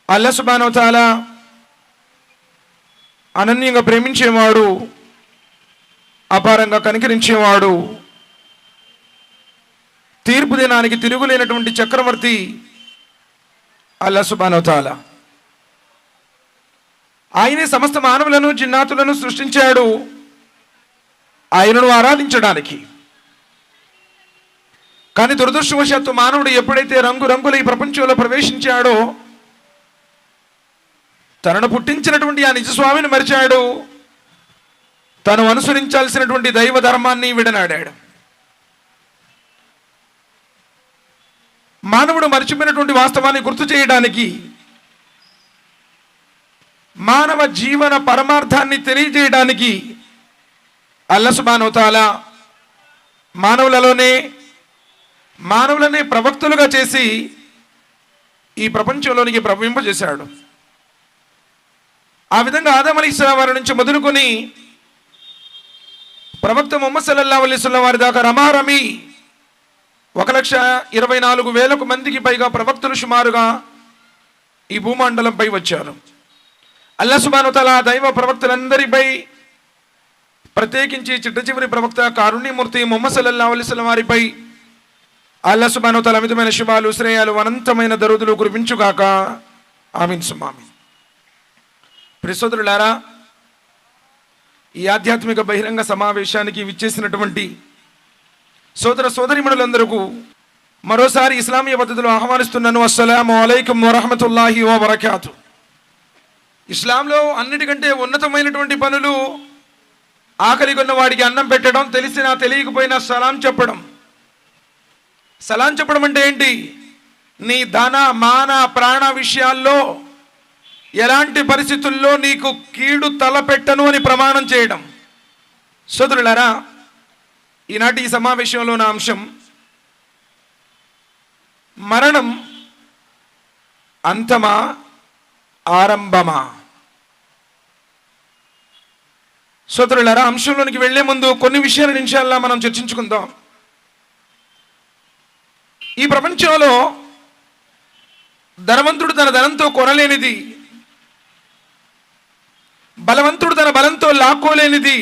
అల్లాహ్ సుబ్హానహు వ తఆలా అనన్యంగా ప్రేమించేవాడు, అపారంగా కనికరించేవాడు, తీర్పు దినానికి తిరుగులేనటువంటి చక్రవర్తి అల్లాహ్ సుబ్హానహు వ తఆలా. ఆయనే సమస్త మానవులను జిన్నాతులను సృష్టించాడు ఆయనను ఆరాధించడానికి. కానీ దురదృష్టవశాత్తు మానవుడు ఎప్పుడైతే రంగురంగుల ఈ ప్రపంచంలో ప్రవేశించాడో తనను పుట్టించినటువంటి ఆ నిజస్వామిని మరిచాడు, తను అనుసరించాల్సినటువంటి దైవ ధర్మాన్ని విడనాడాడు. మానవుడు మరిచిపోయినటువంటి వాస్తవాన్ని గుర్తు చేయడానికి, మానవ జీవన పరమార్థాన్ని తెలియజేయడానికి అల్లాహ్ సుబ్హానహు వ తఆలా మానవులనే ప్రవక్తలుగా చేసి ఈ ప్రపంచంలోనికి ప్రవహింపజేశాడు. ఆ విధంగా ఆదం అలైహిస్సలాం వారి నుంచి మొదలుకొని ప్రవక్త ముహమ్మద్ సల్లల్లాహు అలైహి వసల్లం వారి దాకా రమారమి 1,24,000 మందికి పైగా ప్రవక్తలు సుమారుగా ఈ భూమండలంపై వచ్చారు. అల్లాహ్ సుబ్హానహు వ తఆలా దైవ ప్రవక్తలందరిపై ప్రత్యేకించి చిట్ట చివరి ప్రవక్త కారుణ్యమూర్తి ముహమ్మద్ సల్లల్లాహు అలైహి వసల్లం వారిపై అల్లాహ్ సుబ్హానహు వ తఆలా అమితమైన శుభాలు, శ్రేయాలు, అనంతమైన దరుదులు కురిపించుగాక. ఆమీన్ సుమ్మా ఆమీన్. ప్రియ సోదరులారా, ఈ ఆధ్యాత్మిక బహిరంగ సమావేశానికి విచ్చేసినటువంటి సోదర సోదరీమణులందరికీ మరోసారి ఇస్లామీయ పద్ధతిలో ఆహ్వానిస్తున్నాను. అస్సలాము అలైకుం వరహమతుల్లాహి వబరకాతు. ఇస్లాంలో అన్నిటికంటే ఉన్నతమైనటువంటి పనులు ఆకలి కొన్న వాడికి అన్నం పెట్టడం, తెలిసినా తెలియకపోయినా సలాం చెప్పడం. సలాం చెప్పడం అంటే ఏంటి? నీ ధన మాన ప్రాణ విషయాల్లో ఎలాంటి పరిస్థితుల్లో నీకు కీడు తలపెట్టను అని ప్రమాణం చేయడం. సోదరులారా, ఈనాటి ఈ సమావేశంలో నా అంశం మరణం అంతమా ఆరంభమా. సోదరులారా, అంశంలోనికి వెళ్లే ముందు కొన్ని విషయాల నిమిషాల్లో మనం చర్చించుకుందాం. ఈ ప్రపంచంలో ధనవంతుడు తన ధనంతో కొనలేనిది, బలవంతుడు తన బలంతో లాక్కోలేనిది,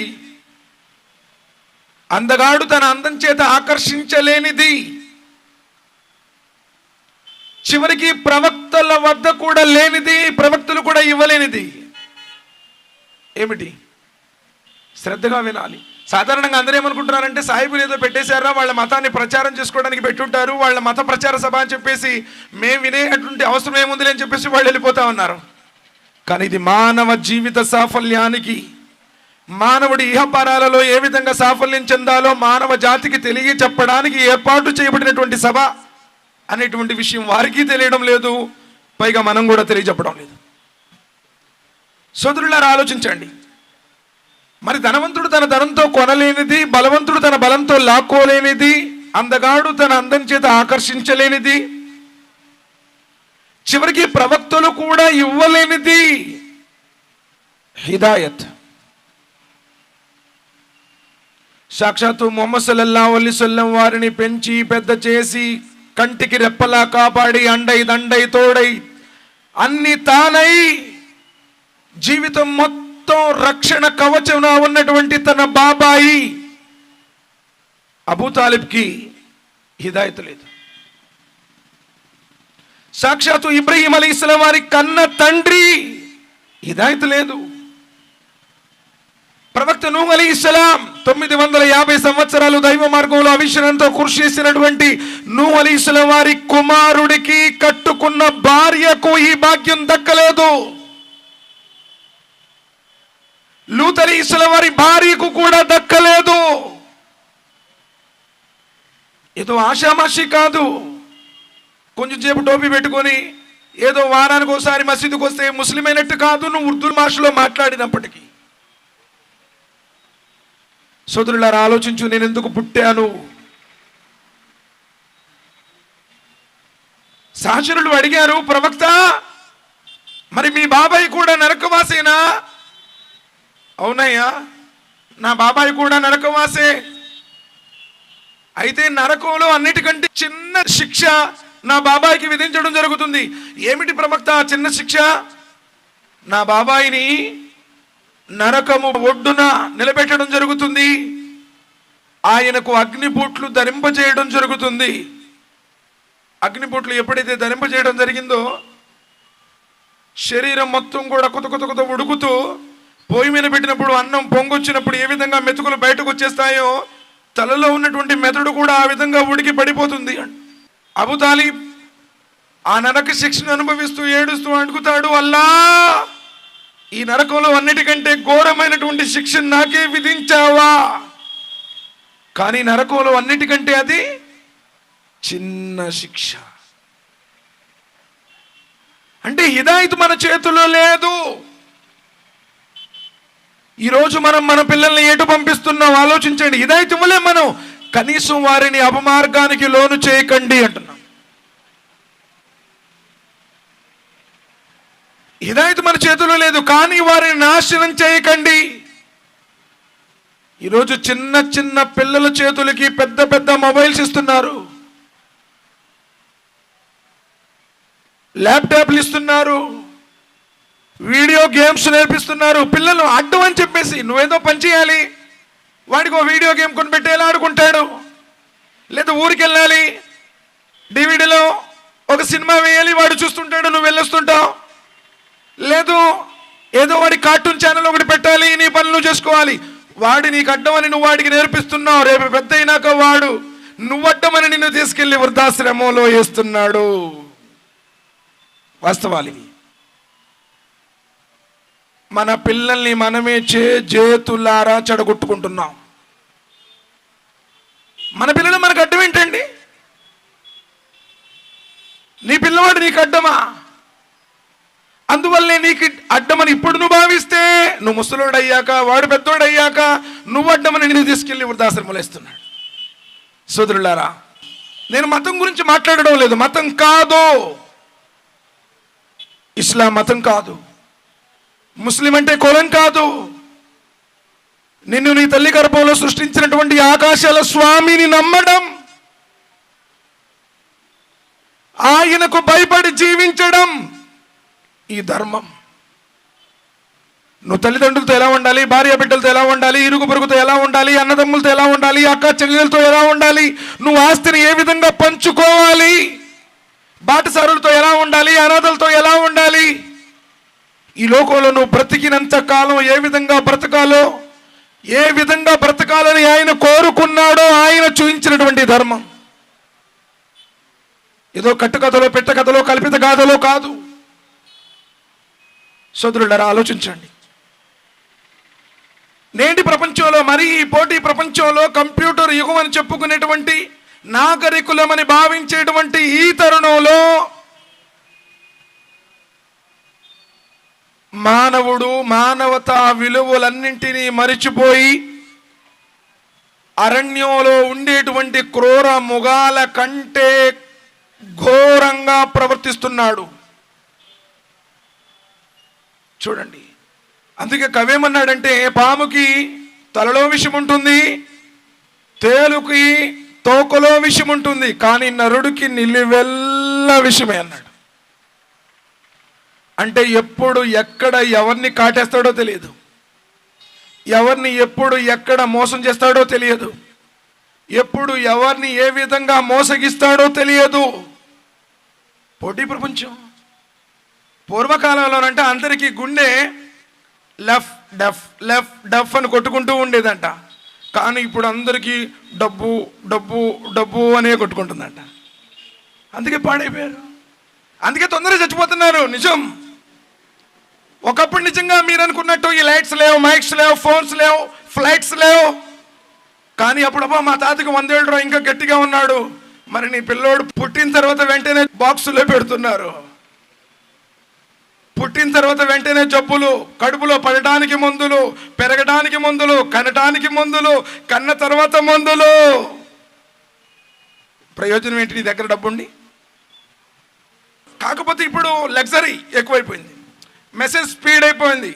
అందగాడు తన అందం చేత ఆకర్షించలేనిది, చివరికి ప్రవక్తల వద్ద కూడా లేనిది, ప్రవక్తలు కూడా ఇవ్వలేనిది ఏమిటి? శ్రద్ధగా వినాలి. సాధారణంగా అందరూ ఏమనుకుంటున్నారంటే సాహిబులు ఏదో పెట్టేశారా, వాళ్ళ మతాన్ని ప్రచారం చేసుకోవడానికి పెట్టుంటారు, వాళ్ళ మత ప్రచార సభ అని చెప్పేసి మేము వినేటువంటి అవసరం ఏముంది అని చెప్పేసి వాళ్ళు వెళ్ళిపోతా ఉన్నారు. కానీ ఇది మానవ జీవిత సాఫల్యానికి, మానవుడి ఇహపరాలలో ఏ విధంగా సాఫల్యం చెందాలో మానవ జాతికి తెలియచెప్పడానికి ఏర్పాటు చేయబడినటువంటి సభ అనేటువంటి విషయం వారికి తెలియడం లేదు, పైగా మనం కూడా తెలియచెప్పడం లేదు. సోదరులారా, ఆలోచించండి. మరి ధనవంతుడు తన ధనంతో కొనలేనిది, బలవంతుడు తన బలంతో లాక్కోలేనిది, అందగాడు తన అందం చేత ఆకర్షించలేనిది, చివరికి ప్రవక్తలు కూడా ఇవ్వలేనిది హిదాయత్. సాక్షాత్తు ముహమ్మద్ సల్లల్లాహు అలైహి వసల్లం వారిని పెంచి పెద్ద చేసి కంటికి రెప్పలా కాపాడి అండై దండై తోడై అన్ని తానై జీవితం మొత్తం రక్షణ కవచం ఉన్నటువంటి తన బాబాయి అబూ తాలిబ్కి హిదాయత్ లేదు. సాక్షాత్తు ఇబ్రహీం అలైహిస్సలాం వారి కన్న తండ్రి హిదాయత్ లేదు. ప్రవక్త నూహ్ అలైహిస్సలాం 950 సంవత్సరాలు దైవ మార్గంలో అవిశ్రాంతంతో కృషి చేసినటువంటి నూహ్ అలైహిస్సలాం వారి కుమారుడికి, కట్టుకున్న భార్యకు ఈ భాగ్యం దక్కలేదు. లూత్ అలైహిస్సలాం వారి భార్యకు కూడా దక్కలేదు. ఏదో ఆషామాషి కాదు, కొంచెం సేపు టోపీ పెట్టుకొని ఏదో వారానికి ఒకసారి మసీదుకు వస్తే ముస్లిం అయినట్టు కాదు నువ్వు ఉర్దూ భాషలో మాట్లాడినప్పటికీ. సోదరులారా, ఆలోచించు, నేను ఎందుకు పుట్టాను? సహచరులు అడిగారు, ప్రవక్త మరి మీ బాబాయ్ కూడా నరకవాసేనా? అవునయ్యా, నా బాబాయ్ కూడా నరకవాసే. అయితే నరకంలో అన్నిటికంటే చిన్న శిక్ష నా బాబాయికి విధించడం జరుగుతుంది. ఏమిటి ప్రవక్త చిన్న శిక్ష? నా బాబాయిని నరకము ఒడ్డున నిలబెట్టడం జరుగుతుంది, ఆయనకు అగ్నిబూట్లు ధరింపజేయడం జరుగుతుంది. అగ్నిబూట్లు ఎప్పుడైతే ధరింపజేయడం జరిగిందో శరీరం మొత్తం కూడా కొత్త ఉడుకుతూ పొయ్యి మీద పెట్టినప్పుడు అన్నం పొంగొచ్చినప్పుడు ఏ విధంగా మెతుకులు బయటకు వచ్చేస్తాయో తలలో ఉన్నటువంటి మెదడు కూడా ఆ విధంగా ఉడికి పడిపోతుంది. అబూ తాలిబ్ ఆ నరక శిక్షను అనుభవిస్తూ ఏడుస్తూ అడుగుతాడు, అల్లా, ఈ నరకంలో అన్నిటికంటే ఘోరమైనటువంటి శిక్ష నాకే విధించావా? కానీ నరకంలో అన్నిటికంటే అది చిన్న శిక్ష. అంటే హిదాయత్ మన చేతుల్లో లేదు. ఈరోజు మనం మన పిల్లల్ని ఎటు పంపిస్తున్నాం ఆలోచించండి. హిదాయత్ ఇవ్వలేం మనం, కనీసం వారిని అపమార్గానికి లోను చేయకండి అంటున్నాం. హిదాయత్ మన చేతుల్లో లేదు, కానీ వారిని నాశనం చేయకండి. ఈరోజు చిన్న చిన్న పిల్లల చేతులకి పెద్ద మొబైల్స్ ఇస్తున్నారు, ల్యాప్టాప్లు ఇస్తున్నారు, వీడియో గేమ్స్ నేర్పిస్తున్నారు. పిల్లలు అడ్డం అని చెప్పేసి నువ్వేదో పని చేయాలి, వాడికి ఒక వీడియో గేమ్ కొనిపెట్టేలా ఆడుకుంటాడు, లేదా ఊరికి వెళ్ళాలి, డివిడీలో ఒక సినిమా వేయాలి, వాడు చూస్తుంటాడు, నువ్వు వెళ్ళొస్తుంటావు. లేదు ఏదో వాడి కార్టూన్ ఛానల్ ఒకటి పెట్టాలి, నీ పనులు చేసుకోవాలి. వాడి నీకు అడ్డమని నువ్వు వాడికి నేర్పిస్తున్నావు. రేపు పెద్ద అయినాక వాడు నువ్వు అడ్డమని నిన్ను తీసుకెళ్లి వృద్ధాశ్రమంలో వేస్తున్నాడు. వాస్తవాలు ఇవి. మన పిల్లల్ని మనమే చేతులారా చెడగొట్టుకుంటున్నాం. మన పిల్లలు మనకు అడ్డం ఏంటండి? నీ పిల్లవాడు నీకు అడ్డమా? అందువల్లే నీకు అడ్డమని ఇప్పుడు నువ్వు భావిస్తే, నువ్వు ముసలోడు అయ్యాక, వాడు పెద్దోడు అయ్యాక నువ్వు అడ్డమని నిన్ను తీసుకెళ్లి వృద్ధాశ్రమంలో వేస్తున్నాడు. సోదరులారా, నేను మతం గురించి మాట్లాడడం లేదు. మతం కాదు, ఇస్లాం మతం కాదు, ముస్లిం అంటే కులం కాదు. నిన్ను నీ తల్లి గర్భంలో సృష్టించినటువంటి ఆకాశాల స్వామిని నమ్మడం, ఆయనకు భయపడి జీవించడం ఈ ధర్మం. నువ్వు తల్లిదండ్రులతో ఎలా ఉండాలి, భార్య బిడ్డలతో ఎలా ఉండాలి, ఇరుగు పొరుగుతో ఎలా ఉండాలి, అన్నదమ్ములతో ఎలా ఉండాలి, అక్క చెల్లెలతో ఎలా ఉండాలి, నువ్వు ఆస్తిని ఏ విధంగా పంచుకోవాలి, బాటసారులతో ఎలా ఉండాలి, అనాథలతో ఎలా ఉండాలి, ఈ లోకంలో నువ్వు బ్రతికినంత కాలం ఏ విధంగా బ్రతకాలో, ఏ విధంగా బ్రతకాలని ఆయన కోరుకున్నాడో ఆయన చూపించినటువంటి ధర్మం. ఏదో కట్టుకథలో, పెట్టకథలో, కల్పిత గాథలో కాదు. సోదరులారా, ఆలోచించండి. నేటి ప్రపంచంలో, మరి ఈ పోటీ ప్రపంచంలో, కంప్యూటర్ యుగం అని చెప్పుకునేటువంటి నాగరికులమని భావించేటువంటి ఈ తరుణంలో మానవుడు మానవతా విలువలన్నింటినీ మరిచిపోయి అరణ్యంలో ఉండేటువంటి క్రూర మృగాల కంటే ఘోరంగా ప్రవర్తిస్తున్నాడు. చూడండి, అందుకే కవేమన్నాడంటే, పాముకి తలలో విషం ఉంటుంది, తేలుకి తోకలో విషం ఉంటుంది, కానీ నరుడికి నిలువెల్ల విషమే అన్నాడు. అంటే ఎప్పుడు ఎక్కడ ఎవరిని కాటేస్తాడో తెలియదు, ఎవరిని ఎప్పుడు ఎక్కడ మోసం చేస్తాడో తెలియదు, ఎప్పుడు ఎవరిని ఏ విధంగా మోసగిస్తాడో తెలియదు. పోటీ ప్రపంచం. పూర్వకాలంలోనంటే అందరికీ గుండె లెఫ్ డఫ్ లెఫ్ డఫ్ అని కొట్టుకుంటూ ఉండేదంట. కానీ ఇప్పుడు అందరికీ డబ్బు డబ్బు డబ్బు అనే కొట్టుకుంటుందంట. అందుకే పాడైపోయారు, అందుకే తొందరగా చచ్చిపోతున్నారు. నిజం. ఒకప్పుడు నిజంగా మీరు అనుకున్నట్టు ఈ లైట్స్ లేవు, మైక్స్ లేవు, ఫోన్స్ లేవు, ఫ్లైట్స్ లేవు. కానీ అప్పుడబ్బా మా తాతకి 100 ఏళ్ళు ఇంకా గట్టిగా ఉన్నాడు. మరి నీ పిల్లోడు పుట్టిన తర్వాత వెంటనే బాక్సులో పెడుతున్నారు. పుట్టిన తర్వాత వెంటనే జబ్బులు, కడుపులో పడటానికి మందులు, పెరగడానికి మందులు, కనటానికి మందులు, కన్న తర్వాత మందులు. ప్రయోజనం ఏంటి నీ దగ్గర డబ్బుండి? కాకపోతే ఇప్పుడు లగ్జరీ ఎక్కువైపోయింది, మెసేజ్ స్పీడ్ అయిపోయింది.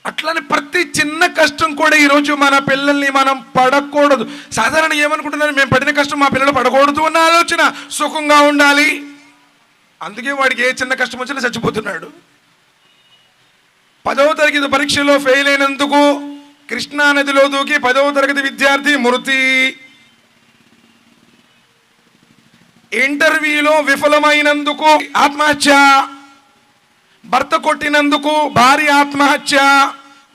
అట్లానే ప్రతి చిన్న కష్టం కూడా ఈరోజు మన పిల్లల్ని మనం పడకూడదు. సాధారణ ఏమనుకుంటున్నారు, మేము పడిన కష్టం మా పిల్లలు పడకూడదు అన్న ఆలోచన, సుఖంగా ఉండాలి. అందుకే వాడికి ఏ చిన్న కష్టం వచ్చినా చచ్చిపోతున్నాడు. 10వ తరగతి పరీక్షలో ఫెయిల్ అయినందుకు కృష్ణా నదిలో దూకి 10వ తరగతి విద్యార్థి మృతి. ఇంటర్వ్యూలో విఫలమైనందుకు ఆత్మహత్య. భర్త కొట్టినందుకు భార్య ఆత్మహత్య.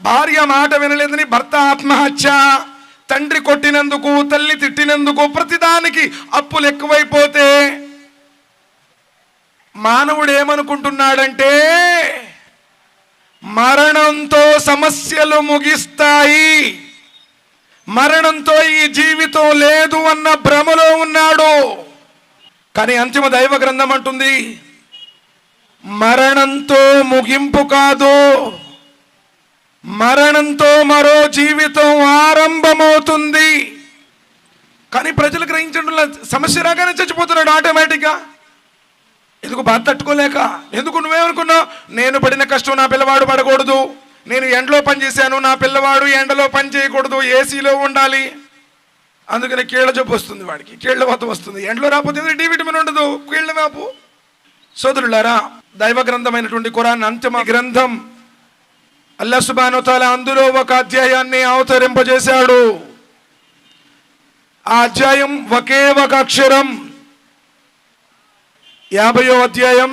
భార్య మాట వినలేదని భర్త ఆత్మహత్య. తండ్రి కొట్టినందుకు, తల్లి తిట్టినందుకు, ప్రతిదానికి అప్పులు ఎక్కువైపోతే మానవుడు ఏమనుకుంటున్నాడంటే మరణంతో సమస్యలు ముగిస్తాయి, మరణంతో ఈ జీవితం లేదు అన్న భ్రమలో ఉన్నాడు. కానీ అంతిమ దైవ గ్రంథం అంటుంది మరణంతో ముగింపు కాదు, మరణంతో మరో జీవితం ఆరంభమవుతుంది. కానీ ప్రజలు గ్రహించడం, సమస్య రాగానే చచ్చిపోతున్నాడు ఆటోమేటిక్గా. ఎందుకు బాధ తట్టుకోలేక? ఎందుకు? నువ్వేమనుకున్నావు, నేను పడిన కష్టం నా పిల్లవాడు పడకూడదు, నేను ఎండలో పని చేశాను, నా పిల్లవాడు ఎండలో పని చేయకూడదు, ఏసీలో ఉండాలి, అందుకని కీళ్ళ జబ్బు వస్తుంది, వాడికి కీళ్ళ వాత వస్తుంది. ఎండలో రాకపోతే డి విటమిన్ ఉండదు, కీళ్ళ వ్యాపు. సోదరులారా, దైవ గ్రంథమైనటువంటి ఖురాన్ అంతిమ గ్రంథం. అల్లాహ్ సుబ్హానహు వ తఆలా అందులో ఒక అధ్యాయాన్ని అవతరింపజేశాడు. ఆ అధ్యాయం ఒకే ఒక అక్షరం. 50వ అధ్యాయం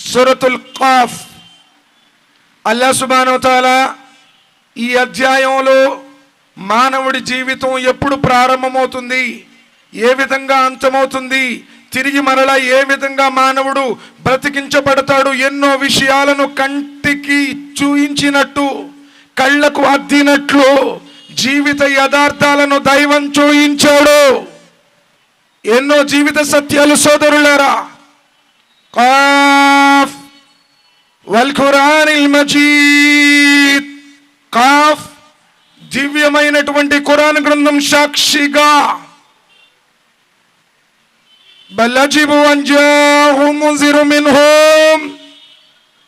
సూరతుల్ ఖాఫ్. అల్లాహ్ సుబ్హానహు వ తఆలా ఈ అధ్యాయంలో మానవుడి జీవితం ఎప్పుడు ప్రారంభమవుతుంది, ఏ విధంగా అంతమవుతుంది, తిరిగి మరలా ఏ విధంగా మానవుడు బ్రతికించబడతాడు, ఎన్నో విషయాలను కంటికి చూయించినట్టు, కళ్ళకు అద్దినట్లు జీవిత యథార్థాలను దైవం చూయించాడు. ఎన్నో జీవిత సత్యాలు సోదరులారా. ఖాఫ్ వల్ ఖురానిల్ మజీద్. ఖాఫ్ దివ్యమైనటువంటి ఖురాన్ గ్రంథం సాక్షిగా. బల్ అజిబు అన్ జాఅహుమ్ మున్జిరు మిన్హుమ్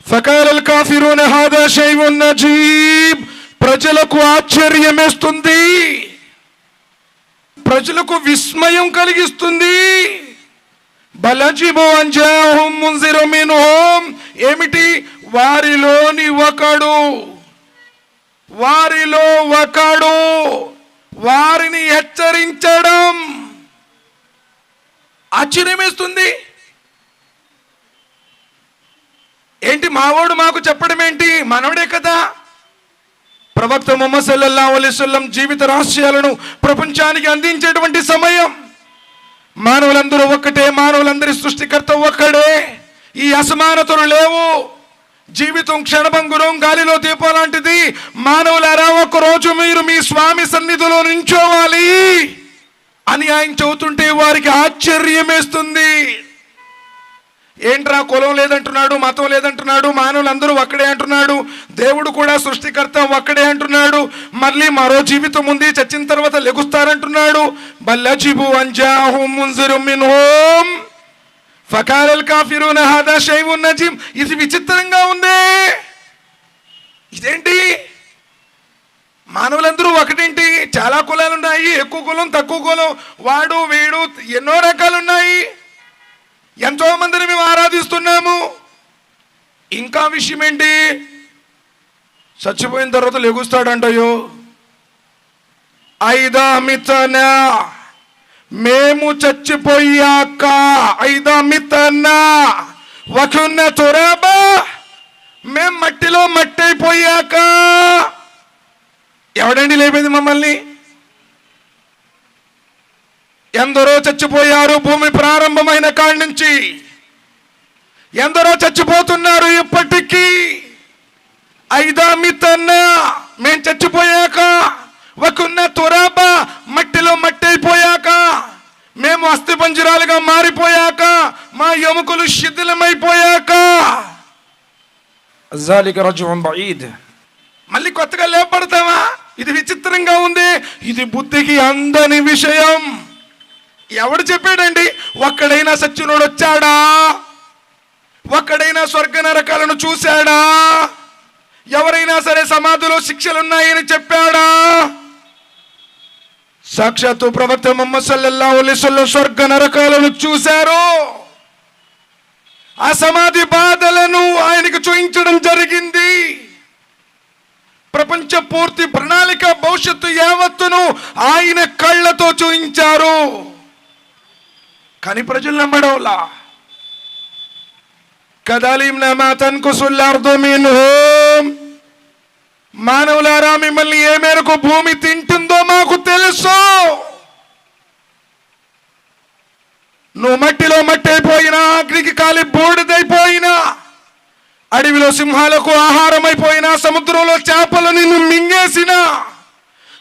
ఫకాల అల్ కాఫిరూన హాదా షైఉన్ నజీబ్. ప్రజలకు ఆశ్చర్యమేస్తుంది, ప్రజలకు విస్మయం కలిగిస్తుంది. బల్ అజిబు అన్ జాఅహుమ్ మున్జిరు మిన్హుమ్. ఏమిటి? వారిలో ఒకడు వారిని హెచ్చరించడం. ఆశ్చర్యమేస్తుంది. ఏంటి మావాడు మాకు చెప్పడం ఏంటి? మనవడే కదా. ప్రవక్త ముహమ్మద్ సల్లల్లాహు అలైహి వసల్లం జీవిత రహస్యాలను ప్రపంచానికి అందించేటువంటి సమయం. మానవులందరూ ఒక్కటే, మానవులందరి సృష్టికర్త ఒక్కడే, ఈ అసమానతలు లేవు. జీవితం క్షణభంగురం, గాలిలో దీపం లాంటిది. మానవులారా, ఒక్కరోజు మీరు మీ స్వామి సన్నిధిలో నించోవాలి అని ఆయన చెబుతుంటే వారికి ఆశ్చర్యమేస్తుంది. ఏంట్రా కులం లేదంటున్నాడు, మతం లేదంటున్నాడు, మానవులందరూ ఒక్కడే అంటున్నాడు, దేవుడు కూడా సృష్టికర్త ఒక్కడే అంటున్నాడు, మళ్ళీ మరో జీవితం ఉంది, చచ్చిన తర్వాత లెగుస్తారంటున్నాడు. బల్ అజిబు అన్ జాఅహుమ్ మున్జిరు మిన్హుమ్ ఫకాల అల్ కాఫిరూన హాదా షైఉన్ నజీబ్. ఇది విచిత్రంగా ఉంది. ఇదేంటి? మానవులందరూ ఒకటేంటి? చాలా కులాలు ఉన్నాయి, ఎక్కువ కులం తక్కువ కులం, వాడు వీడు, ఎన్నో రకాలు ఉన్నాయి. ఎంతో మందిని మేము ఆరాధిస్తున్నాము. ఇంకా విషయం ఏంటి? చచ్చిపోయిన తర్వాత లెగుస్తాడంటయో. ఐదా మితనా, మేము చచ్చిపోయాక, ఐదా మితనా వకున్న తురాబా, మేము మట్టిలో మట్టి అయిపోయాక. ఎవడండి లేపేది మమ్మల్ని? ఎందరో చచ్చిపోయారు భూమి ప్రారంభమైన కాడి నుంచి. ఎందరో చచ్చిపోతున్నారు ఇప్పటికీ. ఐదా మితన్నా, మేము చచ్చిపోయాక, వకున్న తురాబా, మట్టిలో మట్టి అయిపోయాక, మేము అస్థిపంజరాలుగా మారిపోయాక, మా ఎముకలు శిథిలమైపోయాక. జాలిక రజ్ఉన్ బഈద్. మళ్ళీ కొత్తగా లేపడతావా? ఇది విచిత్రంగా ఉంది. ఇది బుద్ధికి అందని విషయం. ఎవడు చెప్పాడండి? ఒక్కడైనా సత్యునుడు వచ్చాడా? ఒక్కడైనా స్వర్గ నరకాలను చూశాడా? ఎవరైనా సరే సమాధిలో శిక్షలున్నాయని చెప్పాడా? సాక్షాత్తు ప్రవక్త ముహమ్మద్ సల్లల్లాహు అలైహి వసల్లం స్వర్గ నరకాలను చూశారు. ఆ సమాధి బాధలను ఆయనకు చూయించడం జరిగింది. ప్రపంచ పూర్తి ప్రణాళిక భవిష్యత్తు యావత్తును ఆయన కళ్ళతో చూయించారు. కానీ ప్రజలు నమ్మడంలా. కదలింనా మా తన్కుసుల్ అర్దు మిన్హుం, మానవులారా మిమ్మల్ని ఏ మేరకు భూమి తింటుందో మాకు తెలుసు. నువ్వు మట్టిలో మట్టి అయిపోయినా, అగ్నికి కాలి బూడిదైపోయినా, అడవిలో సింహాలకు ఆహారం అయిపోయినా, సముద్రంలో చేపలు నిన్ను మింగేసినా,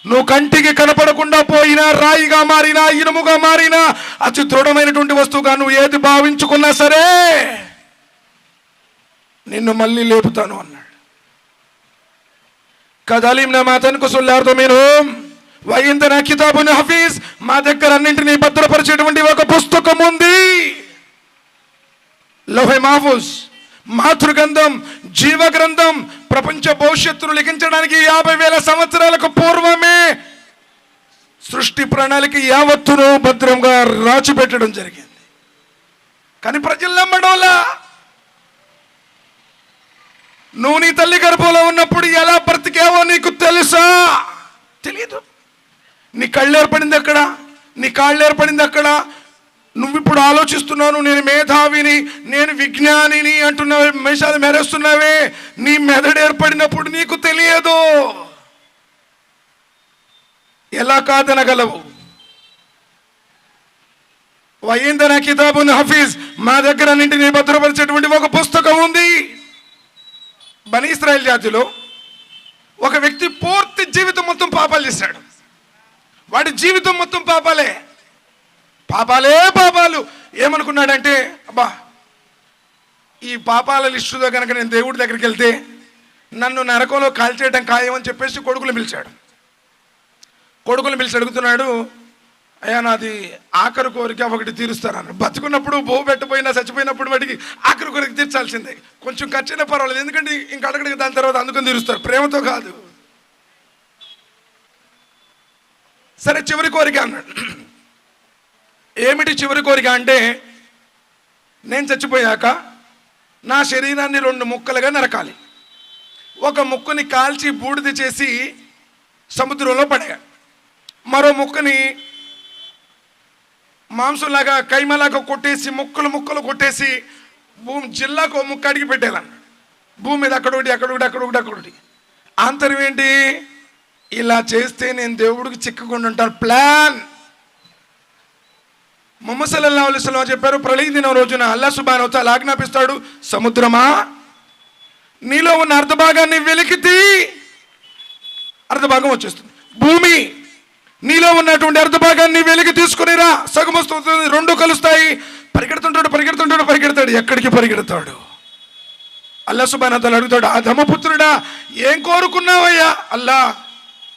నువ్వు కంటికి కనపడకుండా పోయినా, రాయిగా మారినా, ఇనుముగా మారినా, అతి దృఢమైనటువంటి వస్తువుగా నువ్వు ఏది భావించుకున్నా సరే నిన్ను మళ్ళీ లేపుతాను అన్నాడు. కదలింనా మా తన్కుసుల్ అర్దు మిన్హుం వఇందనా కితాబున్ హఫీజ్, మా దగ్గర అన్నింటినీ భద్రపరిచేటువంటి ఒక పుస్తకం ఉంది. లౌహే మహఫూజ్, మాతృగ్రంథం, జీవ గ్రంథం. ప్రపంచ భవిష్యత్తును లిఖించడానికి 50,000 సంవత్సరాలకు పూర్వమే సృష్టి ప్రణాళిక యావత్తును భద్రంగా రాచిపెట్టడం జరిగింది. కానీ ప్రజలు నమ్మడంలా. నువ్వు నీ తల్లి గర్భంలో ఉన్నప్పుడు ఎలా బ్రతికావో నీకు తెలుసా? తెలియదు. నీ కళ్ళు ఏర్పడింది అక్కడ, నీ కాళ్ళు ఏర్పడింది అక్కడ. నువ్వు ఇప్పుడు ఆలోచిస్తున్నావు నేను మేధావిని, నేను విజ్ఞానిని అంటున్నావే, మేషాలు మెరేస్తున్నావే. నీ మెదడు ఏర్పడినప్పుడు నీకు తెలియదు. ఎలా కాదనగలవు? వయిందనా కితాబున్ హఫీజ్, మా దగ్గర అన్నింటినీ భద్రపరిచేటువంటి ఒక పుస్తకం ఉంది. బనీ ఇశ్రాయేల్ జాతిలో ఒక వ్యక్తి పూర్తి జీవితం మొత్తం పాపాలు చేశాడు. వాడి జీవితం మొత్తం పాపాలే, పాపాలే పాపాలు. ఏమనుకున్నాడంటే, అబ్బా ఈ పాపాల లిస్టులో కనుక నేను దేవుడి దగ్గరికి వెళ్తే నన్ను నరకంలో కాల్చేయడం ఖాయమని చెప్పేసి కొడుకులు పిలిచాడు. కొడుకులు పిలిచి అడుగుతున్నాడు, అయ్యా నాది ఆఖరి కోరిక ఒకటి తీరుస్తాను. బతుకున్నప్పుడు బో పెట్టపోయినా చచ్చిపోయినప్పుడు వాటికి ఆఖరి కోరిక తీర్చాల్సిందే. కొంచెం ఖర్చైనా పర్వాలేదు, ఎందుకంటే ఇంకా అడగడికి దాని తర్వాత అందుకని తీరుస్తారు, ప్రేమతో కాదు. సరే చివరి కోరిక అన్నాడు. ఏమిటి చివరి కోరిక అంటే, నేను చచ్చిపోయాక నా శరీరాన్ని 2 ముక్కలుగా నరకాలి. ఒక ముక్కని కాల్చి బూడిద చేసి సముద్రంలో పడేయాలి. మరో ముక్కని మాంసంలాగా కైమలాగా కొట్టేసి ముక్కలు ముక్కలు కొట్టేసి భూమి జిల్లాకు ముక్క అడిగి పెట్టేయాలన్నాడు. భూమి మీద అక్కడొకటి అక్కడొకటి అక్కడొకటి అక్కడొకటి. ఆంతరం ఏంటి? ఇలా చేస్తే నేను దేవుడికి చిక్కకుండా ఉంటాను ప్లాన్. ముహమ్మద్ సల్లల్లాహు అలైహి వసల్లం చెప్పారు, ప్రళయ దినం రోజున అల్లాహ్ సుబ్హానహు వ తఆలా ఆజ్ఞాపిస్తాడు, సముద్రమా నీలో ఉన్న అర్ధభాగాన్ని వెలికితీ, అర్ధభాగం వచ్చేస్తుంది. భూమి నీలో ఉన్నటువంటి అర్ధభాగాన్ని వెలికి తీసుకునిరా, సగం వస్తుంది, 2 కలుస్తాయి. పరిగెడుతుంటాడు పరిగెడుతుంటాడు పరిగెడతాడు. ఎక్కడికి పరిగెడతాడు? అల్లాహ్ సుబ్హానహు వ తఆలా అడుగుతాడు, ఆదమపుత్రుడా ఏం కోరుకున్నావయ్యా? అల్లా,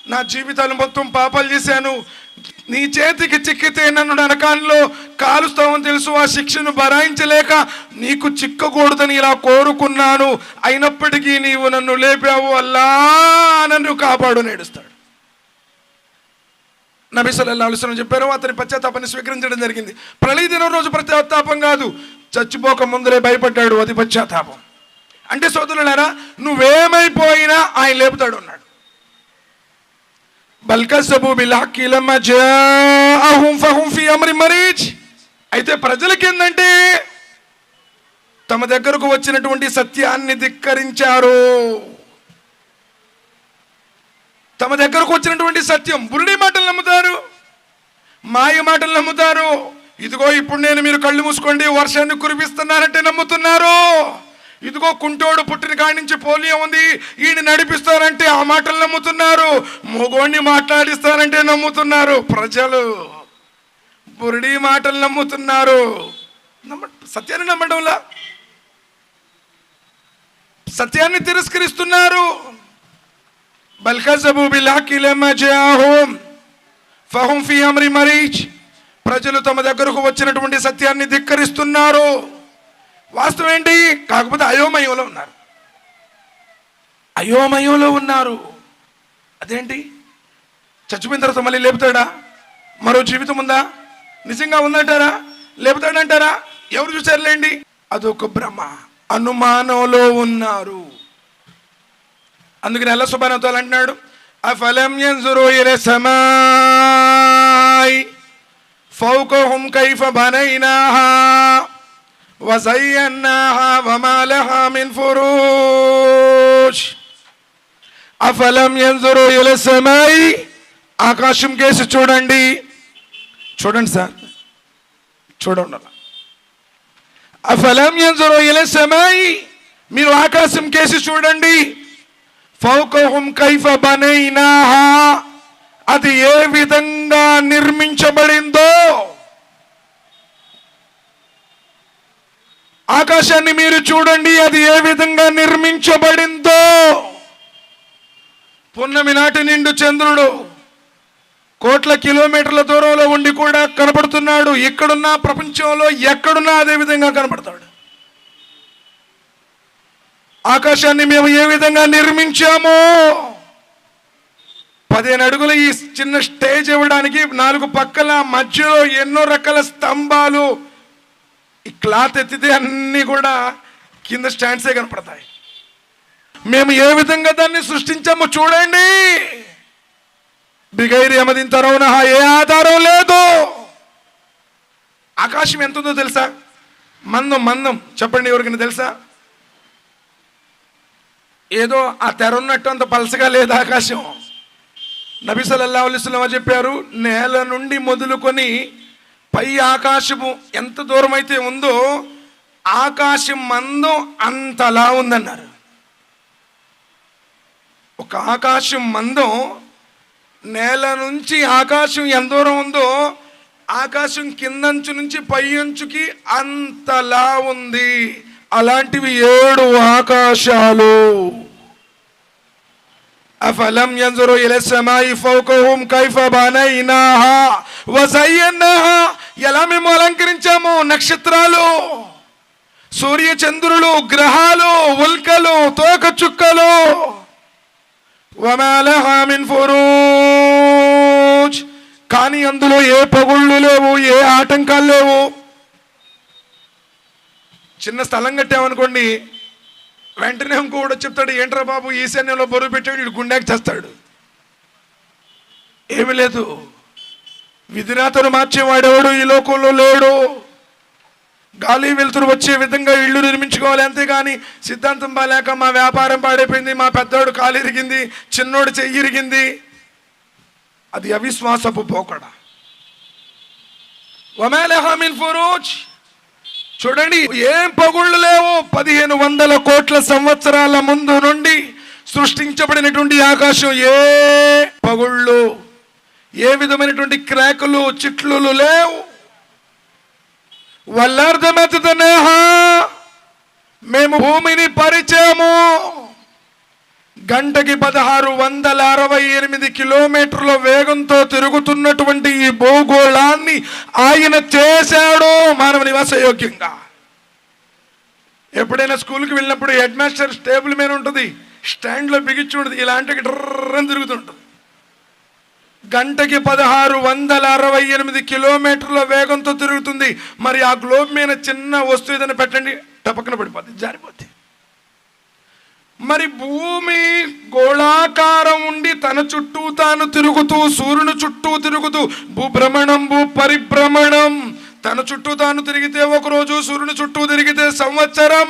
నా జీవితాలు మొత్తం పాపాలు చేశాను, నీ చేతికి చిక్కితే నన్ను నరకాల్లో కాలుస్తావని తెలుసు, ఆ శిక్షను భరాయించలేక నీకు చిక్కకూడదని ఇలా కోరుకున్నాను, అయినప్పటికీ నీవు నన్ను లేపావు, అల్లా నన్ను కాపాడు నేడుస్తాడు. నబీ సల్లల్లాహు అలైహి వసల్లం చెప్పారు, అతని పశ్చాత్తాపాన్ని స్వీకరించడం జరిగింది. ప్రళయ దినం రోజు పశ్చాత్తాపం కాదు, చచ్చిపోక ముందరే భయపడ్డాడు, అది పశ్చాత్తాపం. అంటే సోదరులారా, నువ్వేమైపోయినా ఆయన లేపుతాడు అన్నాడు. బల్కసబు బిల్ హక్కి లమ్మా జాఅహుం ఫహుం ఫీ అమ్రి మరీజ్. అయితే ప్రజలకి ఏంటంటే తమ దగ్గరకు వచ్చినటువంటి సత్యాన్ని ధిక్కరించారు. తమ దగ్గరకు వచ్చినటువంటి సత్యం, బురుడి మాటలు నమ్ముతారు, మాయ మాటలు నమ్ముతారు. ఇదిగో ఇప్పుడు నేను మీరు కళ్ళు మూసుకోండి వర్షాన్ని కురిపిస్తున్నానంటే నమ్ముతున్నారు. ఇదిగో కుంటోడు పుట్టిన కాడి నుంచి పోలియో ఉంది, ఈయన నడిపిస్తారంటే ఆ మాటలు నమ్ముతున్నారు. మొగోడిని మాట్లాడిస్తారంటే నమ్ముతున్నారు. ప్రజలు బురుడి మాటలు నమ్ముతున్నారు. సత్యాన్ని నమ్మడంలా సత్యాన్ని తిరస్కరిస్తున్నారు. బల్కజబు బిల్ హక్కి లమ్మా జాఅహుం ఫహుం ఫీ అమ్రి మరీజ్. ప్రజలు తమ దగ్గరకు వచ్చినటువంటి సత్యాన్ని ధిక్కరిస్తున్నారు. వాస్తవం ఏంటి? కాకపోతే అయోమయంలో ఉన్నారు. అయోమయంలో ఉన్నారు. అదేంటి, చచ్చిపోయిన తర్వాత మళ్ళీ లేపుతాడా? మరో జీవితం ఉందా? నిజంగా ఉందంటారా? లేపుతాడంటారా? ఎవరు చూసారులేండి, అదొక భ్రమ, అనుమానంలో ఉన్నారు. అందుకని అల్లాహ్ సుబ్హానహు వ తఆలా అంటున్నాడు, అఫలం యన్జురు ఇలా సమాయ్ ఫౌకహుం కైఫ బనైనాహా వజయ్యన్నాహా వమా లహా మిన్ ఫురూజ్. అఫలం యన్జురు ఇలా సమాయ్, ఆకాశం కేసి చూడండి. చూడండి సార్, చూడండి. అఫలం యన్జురు ఇలా సమాయ్, మీరు ఆకాశం కేసి చూడండి. ఫౌకహుం కైఫ బనైనాహా, అది ఏ విధంగా నిర్మించబడిందో. ఆకాశాన్ని మీరు చూడండి, అది ఏ విధంగా నిర్మించబడిందో. పున్నమి నాటి నిండు చంద్రుడు కోట్ల కిలోమీటర్ల దూరంలో ఉండి కూడా కనపడుతున్నాడు. ఎక్కడున్న ప్రపంచంలో ఎక్కడున్నా అదే విధంగా కనపడతాడు. ఆకాశాన్ని మేము ఏ విధంగా నిర్మించామో, 15 అడుగుల ఈ చిన్న స్టేజ్ ఇవ్వడానికి 4 పక్కల మధ్యలో ఎన్నో రకాల స్తంభాలు. ఈ క్లాత్ ఎత్తితే అన్ని కూడా కింద స్టాండ్సే కనపడతాయి. మేము ఏ విధంగా దాన్ని సృష్టించామో చూడండి. బిగైరి అమదిన్ తరౌనహ, ఏ ఆధారం లేదు. ఆకాశం ఎంత ఉందో తెలుసా? మందం చెప్పండి, ఎవరికైనా తెలుసా? ఏదో ఆ తెర ఉన్నట్టు అంత పలసగా లేదు ఆకాశం. నబీ సల్లల్లాహు అలైహి వసల్లం చెప్పారు, నేల నుండి మొదలుకొని పై ఆకాశము ఎంత దూరం అయితే ఉందో ఆకాశం మందం అంతలా ఉందన్నారు. ఒక ఆకాశం మందం నేల నుంచి ఆకాశం ఎంత దూరం ఉందో ఆకాశం కిందంచు నుంచి పై అంచుకి అంతలా ఉంది. అలాంటివి 7 ఆకాశాలు. అఫలం యన్జురు ఇలా సమాయి ఫౌకహుం కైఫ బనైనాహా వజయ్యన్నాహా, ఎలా మేము అలంకరించాము. నక్షత్రాలు, సూర్య చంద్రులు, గ్రహాలు, ఉల్కలు, తోక చుక్కలు. వమా లహా మిన్ ఫురూజ్, కానీ అందులో ఏ పగుళ్ళు లేవు, ఏ ఆటంకాలు లేవు. చిన్న స్థలం కట్టామనుకోండి, వెంటనే ఇంకోటి చెప్తాడు, ఏంట్రా బాబు ఈశాన్యంలో బరువు పెట్టాడు, ఇటు గుండెకి చేస్తాడు. ఏమి లేదు, విధిరాతను మార్చేవాడెవడు ఈ లోకంలో లేడు. గాలి వెలుతురు వచ్చే విధంగా ఇళ్ళు నిర్మించుకోవాలి, అంతేగాని సిద్ధాంతం బాలేక మా వ్యాపారం పాడైపోయింది, మా పెద్దోడు కాలు ఇరిగింది, చిన్నోడు చెయ్యి ఇరిగింది, అది అవిశ్వాసపు పోకడ. వమా లహా మిన్ ఫురూజ్, చూడండి ఏం పగుళ్ళు లేవు. 1500 కోట్ల సంవత్సరాల ముందు నుండి సృష్టించబడినటువంటి ఆకాశం ఏ పగుళ్ళు, ఏ విధమైనటువంటి క్రాకులు, చిట్లు లేవు. వల్లార్ద మదదనాహా, మేము భూమిని పరిచాము. గంటకి 1668 కిలోమీటర్ల వేగంతో తిరుగుతున్నటువంటి ఈ భూగోళాన్ని ఆయన చేశాడు మానవ నివాస యోగ్యంగా. ఎప్పుడైనా స్కూల్కి వెళ్ళినప్పుడు హెడ్ మాస్టర్ టేబుల్ మీద ఉంటుంది, స్టాండ్లో బిగించి ఉంటుంది, ఇలాంటి డ్రర్రని తిరుగుతుంటుంది. గంటకి 1668 కిలోమీటర్ల వేగంతో తిరుగుతుంది. మరి ఆ గ్లోబ్ మీద చిన్న వస్తువు ఏదైనా పెట్టండి, టపక్కన పడిపోద్ది, జారిపోద్ది. మరి భూమి గోళాకారం ఉండి తన చుట్టూ తాను తిరుగుతూ, సూర్యుని చుట్టూ తిరుగుతూ, భూభ్రమణం భూ పరిభ్రమణం, తన చుట్టూ తాను తిరిగితే ఒకరోజు, సూర్యుని చుట్టూ తిరిగితే సంవత్సరం.